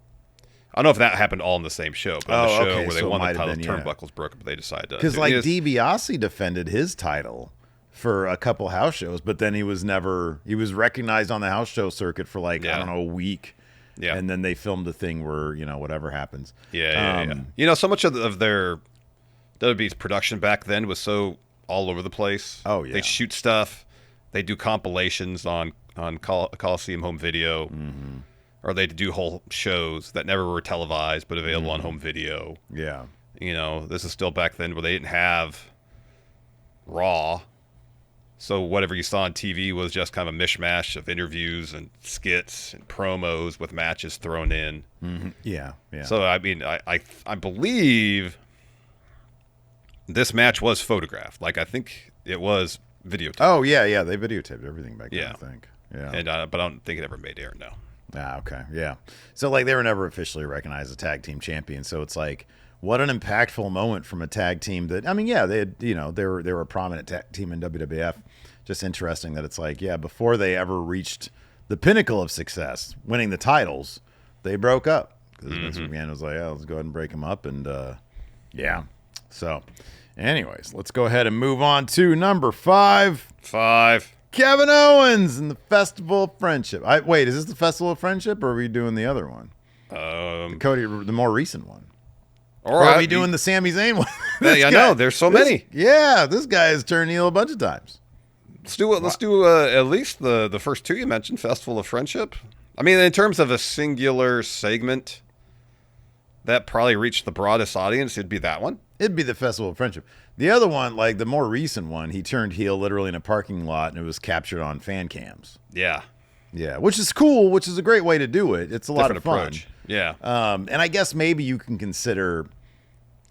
I don't know if that happened all in the same show, but on the show where they so won the title, turnbuckles broke, but they decided to... Because like DiBiase defended his title for a couple house shows, but then he was recognized on the house show circuit for I don't know, a week. Yeah. And then they filmed a thing where, whatever happens. Yeah. So much of their WWE's production back then was so all over the place. Oh, yeah. They shoot stuff. They do compilations on Coliseum Home Video or they'd do whole shows that never were televised but available on home video. Yeah. You know, this is still back then where they didn't have Raw. So whatever you saw on TV was just kind of a mishmash of interviews and skits and promos with matches thrown in. Mm-hmm. Yeah, yeah. So, I mean, I believe this match was photographed. Like, I think it was videotaped. Oh, yeah. They videotaped everything back then, I think. Yeah. And, but I don't think it ever made air, no. Ah, okay. Yeah. So, like, they were never officially recognized as tag team champions. So it's like, what an impactful moment from a tag team that, I mean, yeah, they had, you know, they were a prominent tag team in WWF. Just interesting that it's like, yeah, before they ever reached the pinnacle of success, winning the titles, they broke up. Because Vince McMahon was like, yeah, let's go ahead and break them up. And, yeah. So, anyways, let's go ahead and move on to number 5. Kevin Owens and the Festival of Friendship. Wait, is this the Festival of Friendship, or are we doing the other one? The more recent one. Or are we doing the Sami Zayn one? I know. There's so many. Yeah, this guy has turned heel a bunch of times. Let's do at least the first two you mentioned, Festival of Friendship. I mean, in terms of a singular segment that probably reached the broadest audience, it'd be that one. It'd be the Festival of Friendship. The other one, like the more recent one, he turned heel literally in a parking lot, and it was captured on fan cams. Yeah. Yeah, which is cool, which is a great way to do it. It's a lot of fun. Approach. Yeah. And I guess maybe you can consider,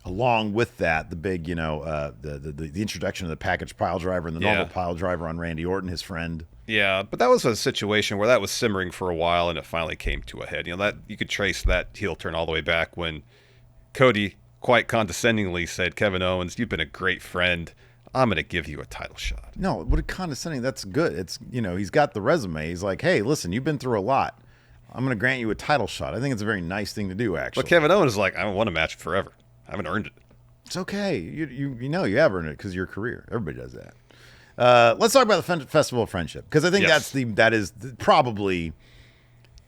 along with that, the big, you know, the introduction of the package pile driver and the normal pile driver on Randy Orton, his friend. Yeah, but that was a situation where that was simmering for a while, and it finally came to a head. You know, that you could trace that heel turn all the way back when Cody quite condescendingly said, "Kevin Owens, you've been a great friend. I'm going to give you a title shot." No, what a condescending. That's good. It's, you know, he's got the resume. He's like, hey, listen, you've been through a lot. I'm going to grant you a title shot. I think it's a very nice thing to do, actually. But Kevin Owens is like, I haven't won a match forever. I haven't earned it. It's okay. You know you have earned it because of your career. Everybody does that. Let's talk about the Festival of Friendship, because I think that is probably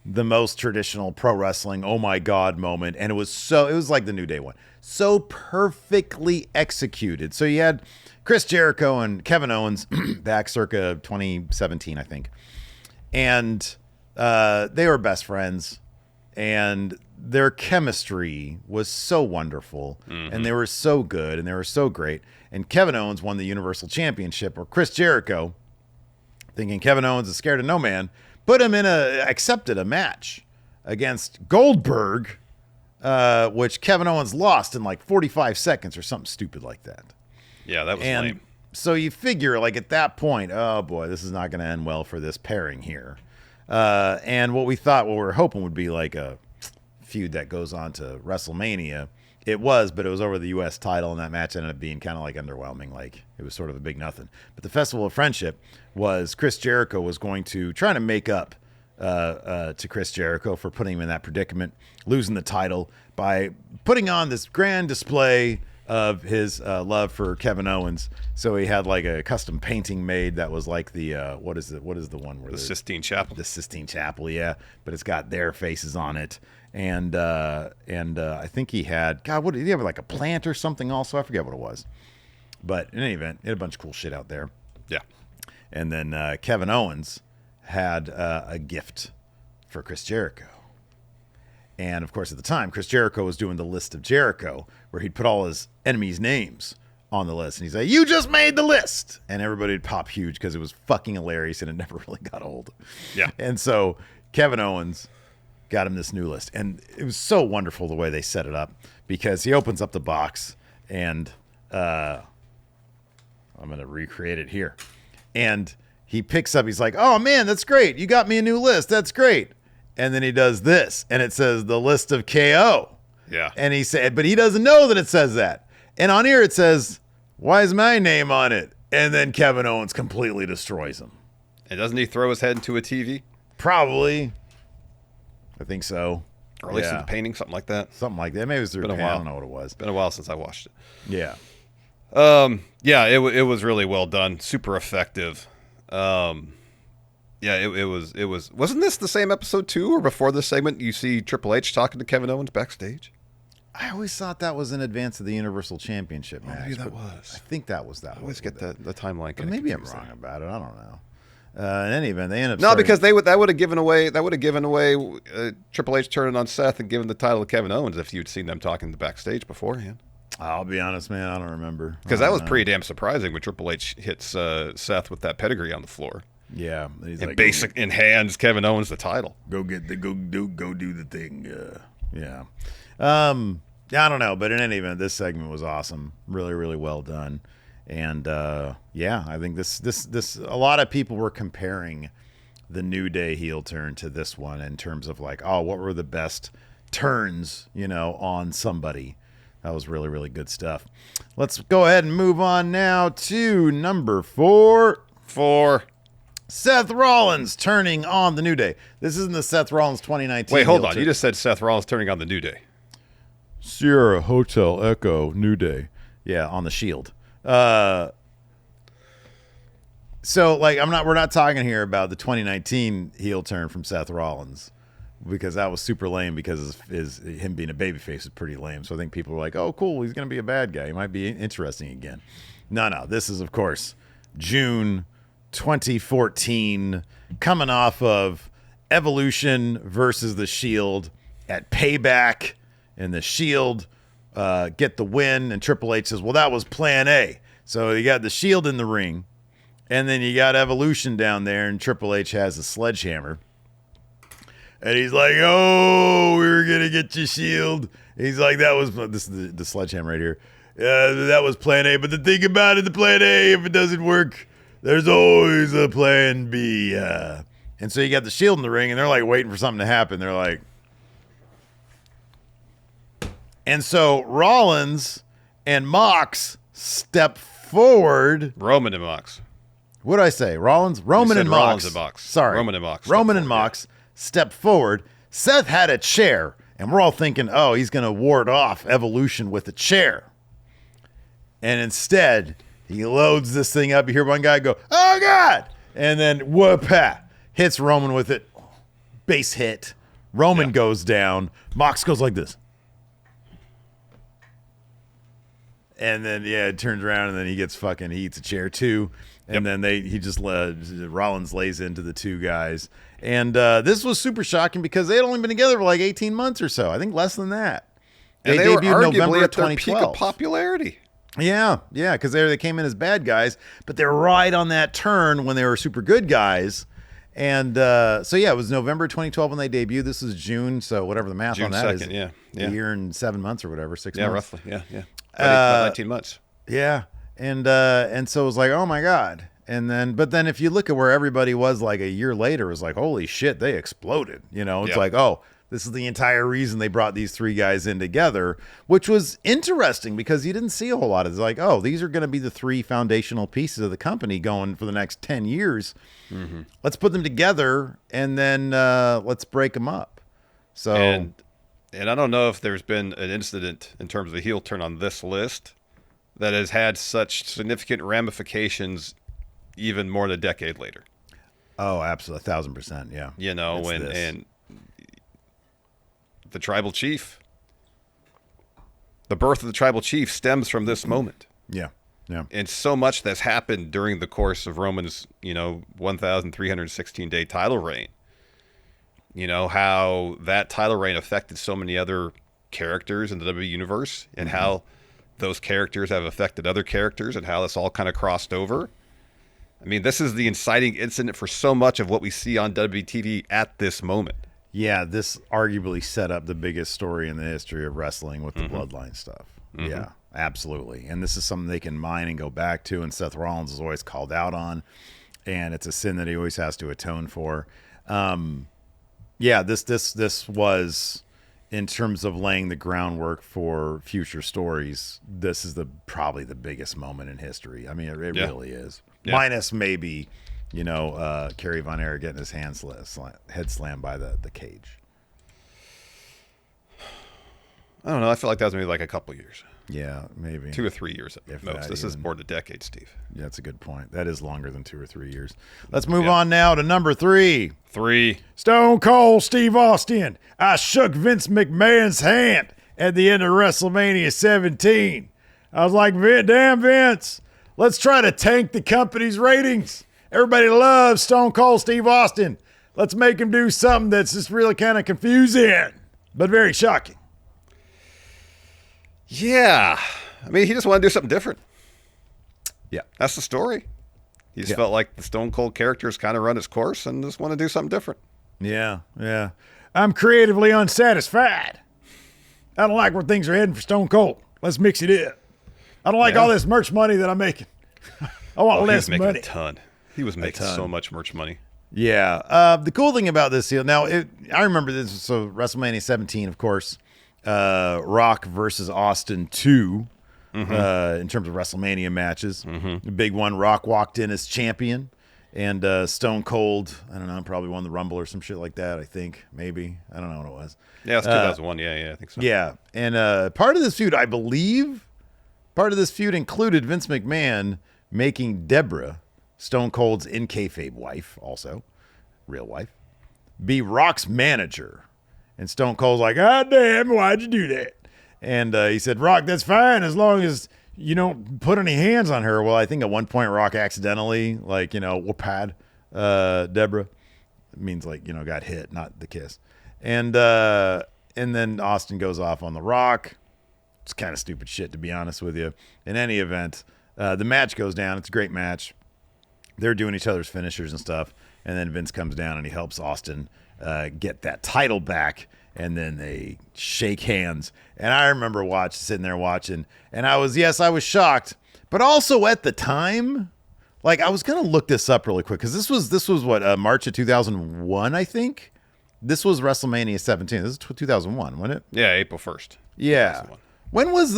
the most traditional pro wrestling oh my god moment, and it was like the New Day one, so perfectly executed. So you had Chris Jericho and Kevin Owens back circa 2017, I think, and they were best friends, and their chemistry was so wonderful, and they were so good, and they were so great. And Kevin Owens won the Universal Championship, or Chris Jericho, thinking Kevin Owens is scared of no man, accepted a match against Goldberg, which Kevin Owens lost in like 45 seconds or something stupid like that. Yeah, that was lame. So you figure, like, at that point, oh boy, this is not going to end well for this pairing here. And what we were hoping would be like a feud that goes on to WrestleMania. It was, but it was over the U.S. title, and that match ended up being kind of like underwhelming. Like, it was sort of a big nothing. But the Festival of Friendship was Chris Jericho was trying to make up to Chris Jericho for putting him in that predicament, losing the title by putting on this grand display of his love for Kevin Owens. So he had like a custom painting made that was like the what is the one where the Sistine Chapel? The Sistine Chapel, yeah. But it's got their faces on it. And I think he had, God, what did he have, like a plant or something also? I forget what it was. But in any event, he had a bunch of cool shit out there. Yeah. And then Kevin Owens had a gift for Chris Jericho. And, of course, at the time, Chris Jericho was doing the list of Jericho, where he'd put all his enemies' names on the list. And he'd say, you just made the list. And everybody would pop huge because it was fucking hilarious and it never really got old. Yeah. And so Kevin Owens got him this new list. And it was so wonderful the way they set it up, because he opens up the box, and I'm going to recreate it here. And he picks up, he's like, oh, man, that's great. You got me a new list. That's great. And then he does this, and it says the list of KO. Yeah. And he said, but he doesn't know that it says that. And on here it says, why is my name on it? And then Kevin Owens completely destroys him. And doesn't he throw his head into a TV? Probably. I think so. Or at least in the painting, something like that. Something like that. Maybe it was through a paint. while. I don't know what it was. Been a while since I watched it. Yeah. Yeah, it was really well done. Super effective. Yeah, it was. Wasn't this the same episode too, or before this segment? You see Triple H talking to Kevin Owens backstage. I always thought that was in advance of the Universal Championship match. Maybe that was. I think that was that. I always get the timeline. Maybe I'm wrong about it. I don't In any event, they end up because that would have given away Triple H turning on Seth and giving the title to Kevin Owens if you'd seen them talking the backstage beforehand. I'll be honest, man, I don't remember. Because that was pretty damn surprising when Triple H hits Seth with that pedigree on the floor. Yeah, he's and hands Kevin Owens the title. Go do the thing. Yeah. I don't know, but in any event, this segment was awesome. Really, really well done. And I think this a lot of people were comparing the New Day heel turn to this one in terms of like, oh, what were the best turns, on somebody. That was really, really good stuff. Let's go ahead and move on now to number 4. Seth Rollins turning on the New Day. This isn't the Seth Rollins 2019. Wait, hold on. You just said Seth Rollins turning on the New Day. Sierra Hotel Echo New Day. Yeah, on the Shield. So like we're not talking here about the 2019 heel turn from Seth Rollins, because that was super lame, because him being a babyface is pretty lame. So I think people were like, oh, cool, he's going to be a bad guy. He might be interesting again. No. This is, of course, June 2014, coming off of Evolution versus the Shield at Payback, and the Shield get the win, and Triple H says, well, that was plan A. So you got the Shield in the ring, and then you got Evolution down there, and Triple H has a sledgehammer. And he's like, oh, we were going to get you, Shield. He's like, this is the sledgehammer right here. That was plan A. But the thing about it, the plan A, if it doesn't work, there's always a plan B. And so you got the Shield in the ring, and they're like waiting for something to happen. They're like, and so Rollins and Mox step forward. Roman and Mox. What did I say? Roman and Mox. Rollins and Mox. Sorry. Roman and Mox. Roman and Mox step forward. Seth had a chair, and we're all thinking, oh, he's going to ward off Evolution with a chair. And instead, he loads this thing up. You hear one guy go, oh, God! And then, whoop-ha, hits Roman with it. Base hit. Roman goes down. Mox goes like this. And then, it turns around, and then he eats a chair too. And then Rollins lays into the two guys. And this was super shocking because they had only been together for like 18 months or so. I think less than that. They were debuted arguably November at their 2012. peak of popularity. Yeah, because they came in as bad guys, but they were right on that turn when they were super good guys. And it was November 2012 when they debuted. This is June, so whatever the math June on that 2nd, is. A year and 7 months or whatever, 6 months. Yeah, roughly, yeah. About 19 months. Yeah, and so it was like, oh my God. But then if you look at where everybody was like a year later, it was like, holy shit, they exploded. It's like, oh, this is the entire reason they brought these three guys in together, which was interesting because you didn't see a whole lot of it. It's like, oh, these are going to be the three foundational pieces of the company going for the next 10 years. Mm-hmm. Let's put them together, and then let's break them up. So, and I don't know if there's been an incident in terms of the heel turn on this list that has had such significant ramifications even more than a decade later. Oh, absolutely. 1,000%. Yeah. And the tribal chief, the birth of the tribal chief stems from this moment. Yeah. And so much that's happened during the course of Roman's, 1,316-day title reign. How that title reign affected so many other characters in the WWE universe, and how those characters have affected other characters, and how this all kind of crossed over. I mean, this is the inciting incident for so much of what we see on WTV at this moment. Yeah, this arguably set up the biggest story in the history of wrestling with the Bloodline stuff. Mm-hmm. Yeah, absolutely. And this is something they can mine and go back to, and Seth Rollins is always called out on, and it's a sin that he always has to atone for. This was, in terms of laying the groundwork for future stories, this is probably the biggest moment in history. I mean, it really is. Yeah. Minus maybe, Kerry Von Erich getting his head slammed by the cage. I don't know. I feel like that was maybe like a couple years. Yeah, maybe 2 or 3 years at most. This is more than a decade, Steve. Yeah, that's a good point. That is longer than 2 or 3 years. Let's move on now to number 3. Stone Cold Steve Austin. I shook Vince McMahon's hand at the end of WrestleMania 17. I was like, damn, Vince, let's try to tank the company's ratings Everybody loves Stone Cold Steve Austin. Let's make him do something that's just really kind of confusing, but very shocking. Yeah. I mean, he just wanted to do something different. Yeah. That's the story. He just felt like the Stone Cold character has kind of run its course and just want to do something different. Yeah. I'm creatively unsatisfied. I don't like where things are heading for Stone Cold. Let's mix it in. I don't like all this merch money that I'm making. I want less money. He was making a ton. He was making so much merch money. Yeah. The cool thing about this deal, now, I remember this, so WrestleMania 17, of course, Rock versus Austin 2. In terms of WrestleMania matches. The big one, Rock walked in as champion, and Stone Cold, I don't know, probably won the Rumble or some shit like that, I think. Maybe. I don't know what it was. Yeah, it's 2001. Yeah, I think so. Yeah. And part of this feud, I believe, included Vince McMahon making Deborah, Stone Cold's in kayfabe wife, also, real wife, be Rock's manager. And Stone Cold's like, God damn, why'd you do that? And he said, Rock, that's fine as long as you don't put any hands on her. Well, I think at one point Rock accidentally, whoopad Deborah. It means got hit, not the kiss. And then Austin goes off on the Rock. It's kind of stupid shit, to be honest with you. In any event, the match goes down. It's a great match. They're doing each other's finishers and stuff. And then Vince comes down and he helps Austin get that title back. And then they shake hands. And I remember sitting there watching. And I was shocked. But also at the time, I was going to look this up really quick. Because this was what, March of 2001, I think? This was WrestleMania 17. This is 2001, wasn't it? Yeah, April 1st. Yeah. Was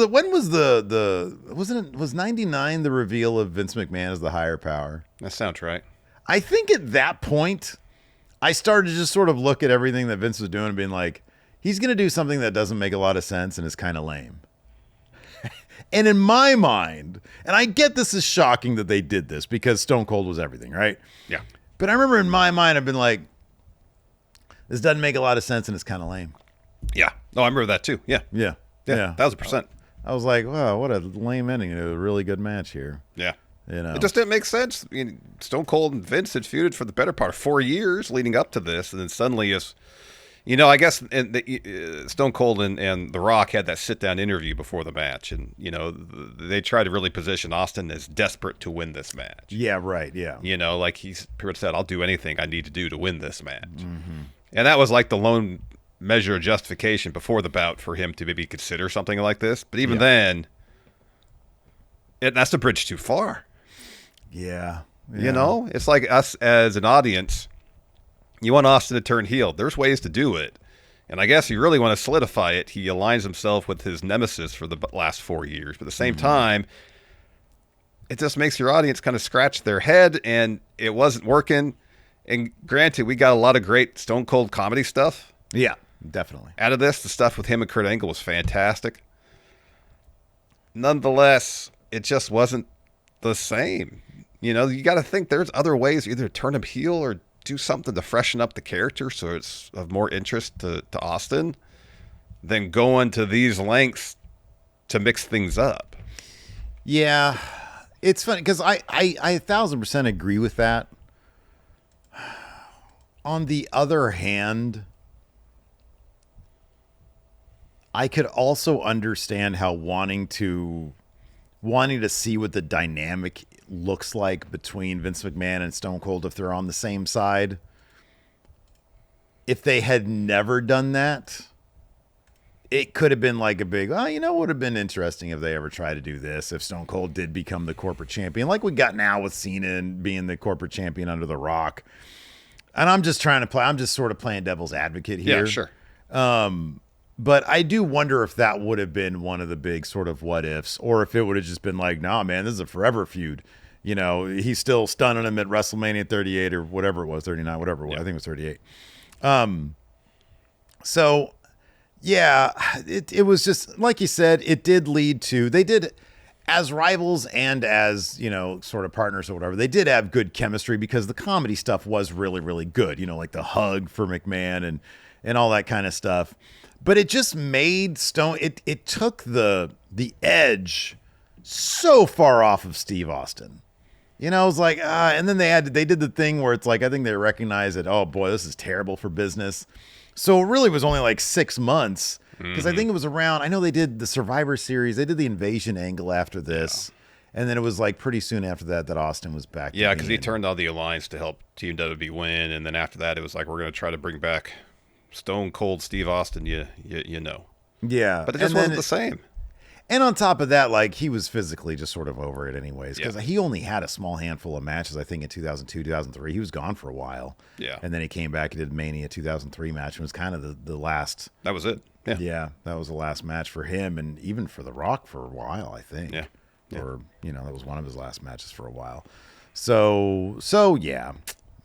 99 the reveal of Vince McMahon as the higher power? That sounds right. I think at that point, I started to just sort of look at everything that Vince was doing and being like, he's going to do something that doesn't make a lot of sense and is kind of lame. And in my mind, and I get this is shocking that they did this because Stone Cold was everything, right? Yeah. But I remember in my mind, I've been like, this doesn't make a lot of sense and it's kind of lame. Yeah. No, I remember that too. Yeah. Yeah. 1,000%. I was like, wow, what a lame ending to a really good match here. Yeah. It just didn't make sense. Stone Cold and Vince had feuded for the better part of 4 years leading up to this, and then suddenly I guess Stone Cold and The Rock had that sit-down interview before the match, and, they tried to really position Austin as desperate to win this match. Yeah, right, yeah. He's pretty much said, I'll do anything I need to do to win this match. Mm-hmm. And that was like the lone measure of justification before the bout for him to maybe consider something like this. But even then, that's a bridge too far. Yeah. It's like us as an audience. You want Austin to turn heel. There's ways to do it. And I guess if you really want to solidify it, he aligns himself with his nemesis for the last 4 years. But at the same time, it just makes your audience kind of scratch their head, and it wasn't working. And granted, we got a lot of great Stone Cold comedy stuff. Yeah, definitely. Out of this, the stuff with him and Kurt Angle was fantastic. Nonetheless, it just wasn't the same. You got to think there's other ways either to turn him heel or do something to freshen up the character so it's of more interest to Austin than going to these lengths to mix things up. Yeah, it's funny because I 1,000% agree with that. On the other hand, I could also understand how wanting to see what the dynamic looks like between Vince McMahon and Stone Cold if they're on the same side. If they had never done that, it could have been like a big, would have been interesting if they ever tried to do this. If Stone Cold did become the corporate champion, like we got now with Cena and being the corporate champion under The Rock. And I'm just sort of playing devil's advocate here. Yeah, sure. But I do wonder if that would have been one of the big sort of what ifs, or if it would have just been like, nah, man, this is a forever feud. He's still stunning him at WrestleMania 38 or whatever it was, 39, whatever it was. I think it was 38. So, yeah, it was just, like you said, it did lead to, they did, as rivals and as, sort of partners or whatever, they did have good chemistry because the comedy stuff was really, really good. Like the hug for McMahon and all that kind of stuff. But it just made it took the edge so far off of Steve Austin. You know, I was like, and then they did the thing where it's like, I think they recognized that, oh boy, this is terrible for business. So it really was only like 6 months because I think it was around, I know they did the Survivor Series, they did the Invasion angle after this. Yeah. And then it was like pretty soon after that Austin was back. Yeah, because he turned on the Alliance to help Team WWE win. And then after that, it was like, we're going to try to bring back Stone Cold Steve Austin, you know. Yeah. But it just wasn't the same. And on top of that, like, he was physically just sort of over it anyways, because he only had a small handful of matches, I think, in 2002, 2003. He was gone for a while. Yeah. And then he came back and did Mania 2003 match, and was kind of the last. That was it. Yeah. Yeah, that was the last match for him, and even for The Rock for a while, I think. Yeah. Or, you know, that was one of his last matches for a while. So yeah.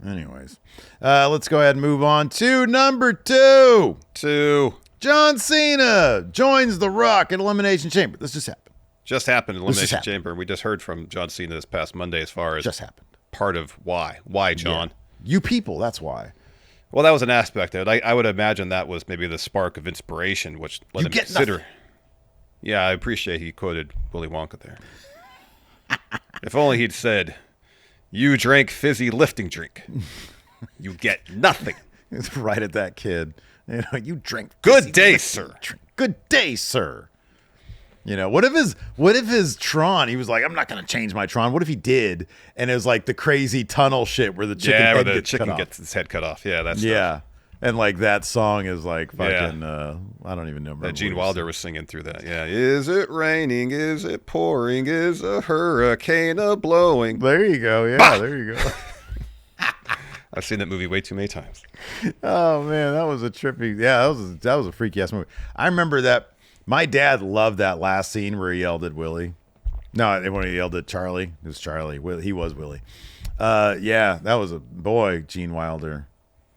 Anyways, let's go ahead and move on to number 2. John Cena joins The Rock at Elimination Chamber. This just happened. Just happened in Elimination Chamber. And we just heard from John Cena this past Monday as far as just happened. Part of why. Why, John? Yeah. You people, that's why. Well, that was an aspect of it. I would imagine that was maybe the spark of inspiration, which let him consider. Nothing. Yeah, I appreciate he quoted Willy Wonka there. If only he'd said, "You drank fizzy lifting drink. You get nothing." It's right at that kid. You know, you drink. Good day, sir. Good day, sir. You know, what if his Tron? He was like, "I'm not going to change my Tron." What if he did? And it was like the crazy tunnel shit where the chicken gets his head cut off. Yeah, that's and like that song is like fucking. I don't even know. That Gene Wilder was singing through that. Yeah, is it raining? Is it pouring? Is a hurricane a blowing? There you go. Yeah, bah! There you go. I've seen that movie way too many times. Oh man, that was a trippy. Yeah, that was a freaky ass movie. I remember that. My dad loved that last scene where he yelled at Willie. No, when he yelled at Charlie. It was Charlie. He was Willie. Yeah, that was a boy, Gene Wilder.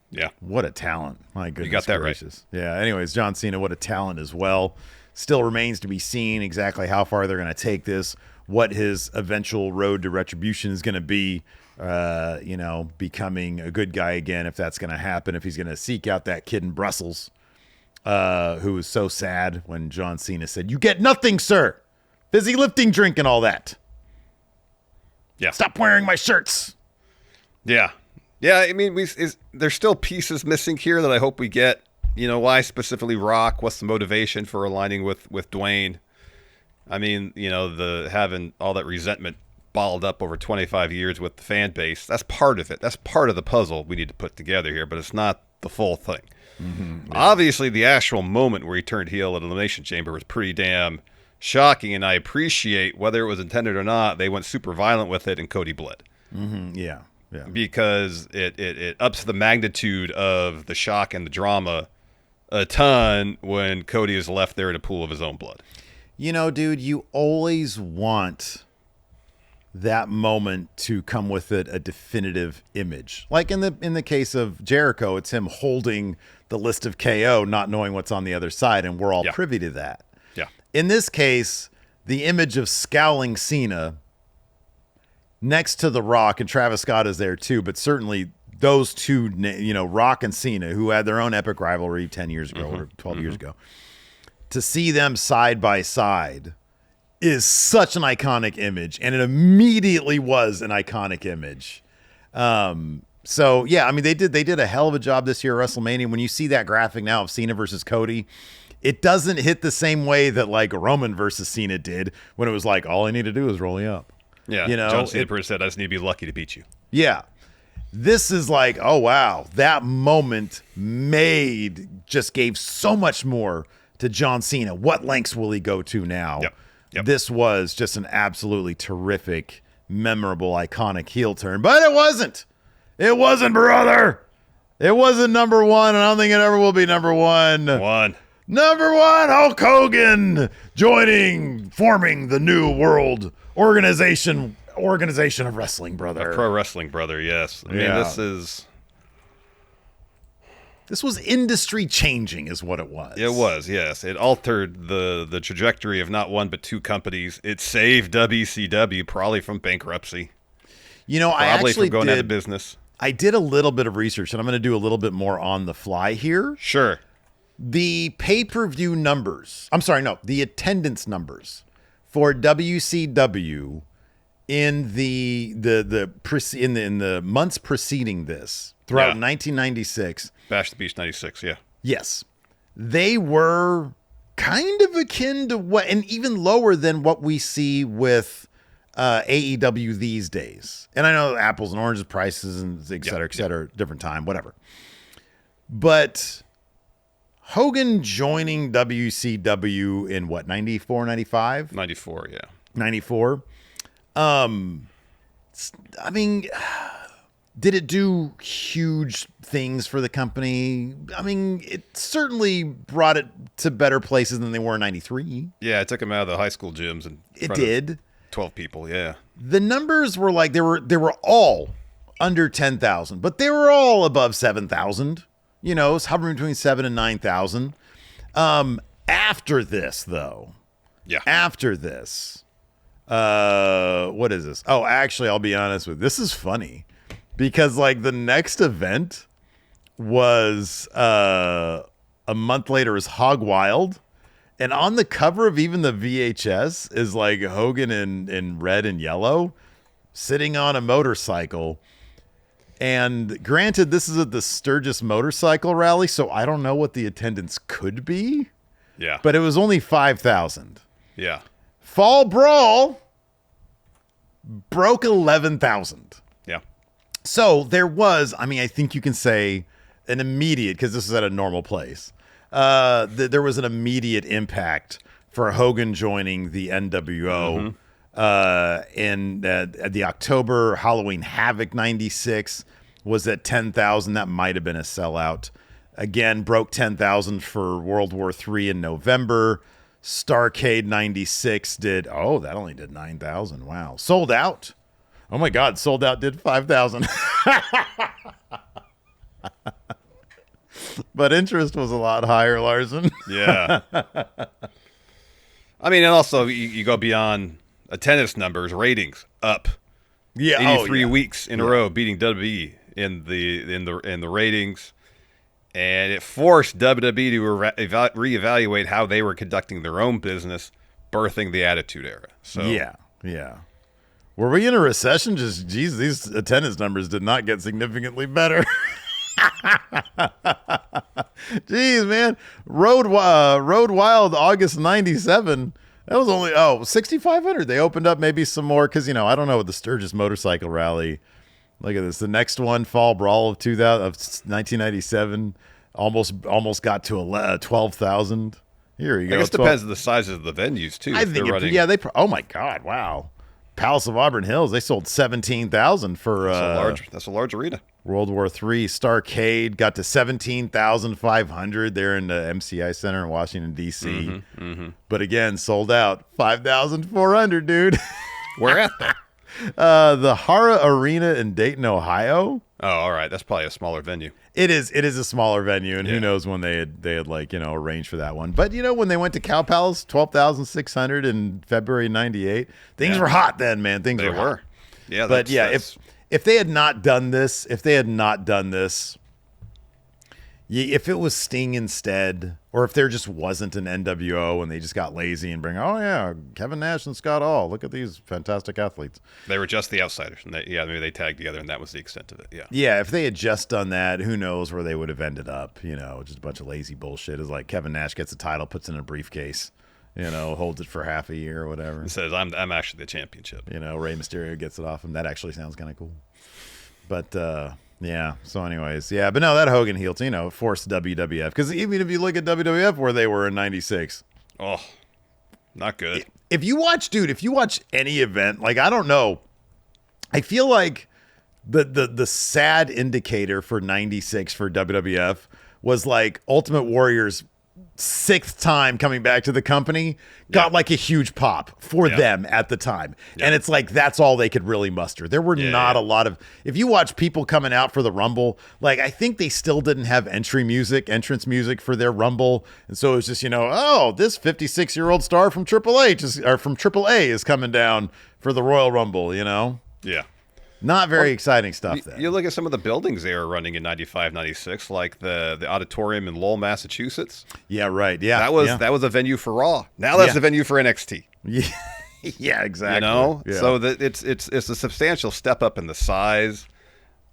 Yeah. What a talent. My goodness. You got that gracious. Right. Yeah. Anyways, John Cena, what a talent as well. Still remains to be seen exactly how far they're going to take this, what his eventual road to retribution is going to be. You know, becoming a good guy again, if that's going to happen, if he's going to seek out that kid in Brussels, who was so sad when John Cena said, "You get nothing, sir. Fizzy lifting drink and all that. Yeah. Stop wearing my shirts." Yeah. Yeah, I mean, there's still pieces missing here that I hope we get. You know, why specifically Rock? What's the motivation for aligning with Dwayne? I mean, you know, having all that resentment balled up over 25 years with the fan base. That's part of it. That's part of the puzzle we need to put together here, but it's not the full thing. Mm-hmm, yeah. Obviously, the actual moment where he turned heel at Elimination Chamber was pretty damn shocking, and I appreciate, whether it was intended or not, they went super violent with it and Cody bled. Mm-hmm, yeah. Yeah. Because it ups the magnitude of the shock and the drama a ton when Cody is left there in a pool of his own blood. You know, dude, you always want that moment to come with it a definitive image. Like in the case of Jericho, it's him holding the list of KO, not knowing what's on the other side, and we're all privy to that. Yeah. In this case, the image of scowling Cena next to The Rock, and Travis Scott is there too, but certainly those two, you know, Rock and Cena, who had their own epic rivalry 10 years ago or 12 years ago, to see them side by side is such an iconic image, and it immediately was an iconic image. So yeah, I mean, they did a hell of a job this year at WrestleMania. When you see that graphic now of Cena versus Cody, it doesn't hit the same way that like Roman versus Cena did when it was like, all I need to do is roll you up. Yeah, you know, John Cena said, "I just need to be lucky to beat you." Yeah, this is like, oh wow, that moment gave so much more to John Cena. What lengths will he go to now? Yep. This was just an absolutely terrific, memorable, iconic heel turn, but it wasn't. It wasn't, brother. It wasn't number one, and I don't think it ever will be number one. Number one, Hulk Hogan forming the new world organization of wrestling, brother. A pro wrestling, brother, yes. I mean, this was industry changing is what it was. It was, yes. It altered the trajectory of not one but two companies. It saved WCW probably from bankruptcy. You know, I actually from going out of business. I did a little bit of research, and I'm going to do a little bit more on the fly here. Sure. The pay-per-view numbers, the attendance numbers for WCW in in the months preceding this, throughout 1996. Bash the Beach 96, yeah. Yes. They were kind of akin to what, and even lower than what we see with AEW these days. And I know apples and oranges prices and et cetera, different time, whatever. But Hogan joining WCW in what, 94, 95? 94, yeah. 94. I mean, did it do huge things for the company? I mean, it certainly brought it to better places than they were in 93. Yeah, it took them out of the high school gyms. And it did. 12 people, yeah. The numbers were like, they were all under 10,000, but they were all above 7,000. You know, it's hovering between 7 and 9,000. After this, though. Yeah. After this. What is this? Oh, actually, I'll be honest with you. This is funny because like the next event was a month later is Hog Wild. And on the cover of even the VHS is like Hogan in red and yellow sitting on a motorcycle. And granted, this is at the Sturgis Motorcycle Rally, so I don't know what the attendance could be. Yeah. But it was only 5,000. Yeah. Fall Brawl broke 11,000. Yeah. So there was, I mean, I think you can say an immediate, because this is at a normal place, there was an immediate impact for Hogan joining the NWO. In the October Halloween Havoc 96 was at 10,000. That might have been a sellout. Again, broke 10,000 for World War III in November. Starcade 96 that only did 9,000. Wow. Sold Out. Oh my God, Sold Out did 5,000. But interest was a lot higher, Larson. Yeah. I mean, and also you go beyond attendance numbers, ratings up. Yeah, 83 weeks in a row, beating WWE in the ratings, and it forced WWE to reevaluate how they were conducting their own business, birthing the Attitude Era. So yeah. Were we in a recession? Just geez, these attendance numbers did not get significantly better. Jeez, man. Road Wild August 97. That was only 6,500. They opened up maybe some more because I don't know, with the Sturgis Motorcycle Rally. Look at this. The next one, Fall Brawl of 1997, almost got to 12,000. Here you go. I guess it depends on the size of the venues too. I think oh my God, wow. Palace of Auburn Hills, they sold 17,000 for that's a large arena. World War III. Starcade got to 17,500 there in the MCI Center in Washington, D.C. But again, sold out 5,400, dude. Where at though? The Hara Arena in Dayton, Ohio. Oh, all right. That's probably a smaller venue. It is a smaller venue, and who knows when they had arranged for that one. But when they went to Cow Palace, 12,600 in February '98, things were hot then, man. Things were hot. Yeah, but if they had not done this, if it was Sting instead, or if there just wasn't an NWO and they just got lazy and Kevin Nash and Scott Hall, look at these fantastic athletes. They were just the outsiders. And maybe they tagged together and that was the extent of it. Yeah. Yeah, if they had just done that, who knows where they would have ended up, just a bunch of lazy bullshit. It's like Kevin Nash gets a title, puts it in a briefcase, holds it for half a year or whatever. And says, I'm actually the championship. Rey Mysterio gets it off him. That actually sounds kind of cool. But, yeah. So, anyways, but no, that Hogan heel, forced WWF, because even if you look at WWF where they were in '96, not good. If you watch any event, like I don't know, I feel like the sad indicator for '96 for WWF was like Ultimate Warrior's 6th time coming back to the company got like a huge pop for them at the time. And it's like, that's all they could really muster. There were not a lot of, if you watch people coming out for the Rumble, like I think they still didn't have entrance music for their Rumble. And so it was just, this 56-year-old star from AAA is coming down for the Royal Rumble, Yeah. Not very exciting stuff then. You look at some of the buildings they were running in 95, 96, like the auditorium in Lowell, Massachusetts. Yeah, right. Yeah. That was a venue for Raw. Now that's a venue for NXT. Yeah, exactly. You know, Yeah. so that it's a substantial step up in the size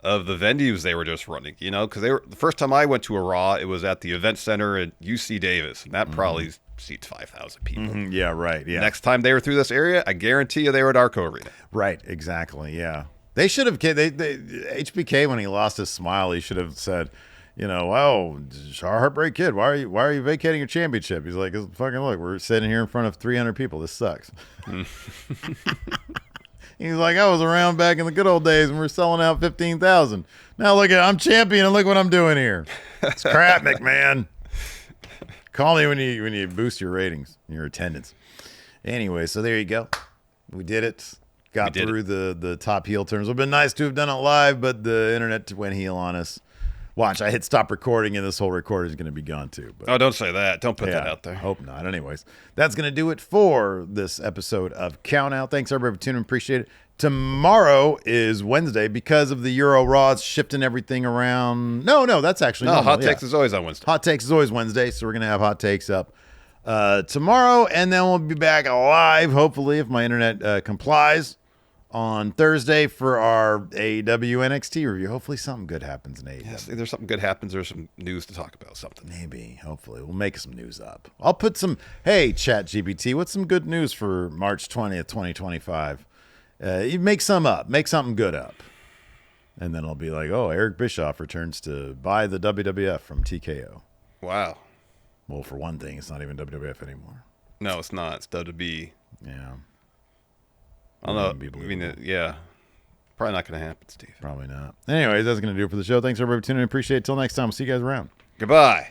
of the venues they were just running. You know, because they were the first time I went to a Raw, it was at the Event Center at UC Davis, and that probably seats 5,000 people. Yeah, right. Yeah. Next time they were through this area, I guarantee you they were at Arco Arena. Right, exactly. Yeah. They should have HBK, when he lost his smile, he should have said, you know, "Well, Heartbreak Kid, why are you vacating your championship?" He's like, "Fucking look, we're sitting here in front of 300 people. This sucks." He's like, "I was around back in the good old days and we're selling out 15,000. Now look I'm champion and look what I'm doing here. It's crap, McMahon. Call me when you boost your ratings, your attendance." Anyway, so there you go. We did it. Got through the top heel turns. It would have been nice to have done it live, but the internet went heel on us. Watch, I hit stop recording, and this whole recording is going to be gone too. But, Oh, don't say that. Don't put that out there. Hope not. Anyways, that's going to do it for this episode of Count Out. Thanks, everybody, for tuning in. Appreciate it. Tomorrow is Wednesday because of the Euro Raws shifting everything around. No, that's actually normal. Hot Takes is always on Wednesday. Hot Takes is always Wednesday, so we're going to have Hot Takes up tomorrow, and then we'll be back live, hopefully, if my internet complies, on Thursday for our AEW NXT review. Hopefully something good happens in AEW. Yes, either something good happens, there's some news to talk about. Something. Maybe, hopefully. We'll make some news up. I'll put some, hey, ChatGPT, what's some good news for March 20th, 2025? You make some up. Make something good up. And then I'll be like, oh, Eric Bischoff returns to buy the WWF from TKO. Wow. Well, for one thing, it's not even WWF anymore. No, it's not. It's WWE. Yeah. I don't know. I mean, yeah. Probably not going to happen, Steve. Probably not. Anyways, that's going to do it for the show. Thanks, everybody, for tuning in. Appreciate it. Till next time. We'll see you guys around. Goodbye.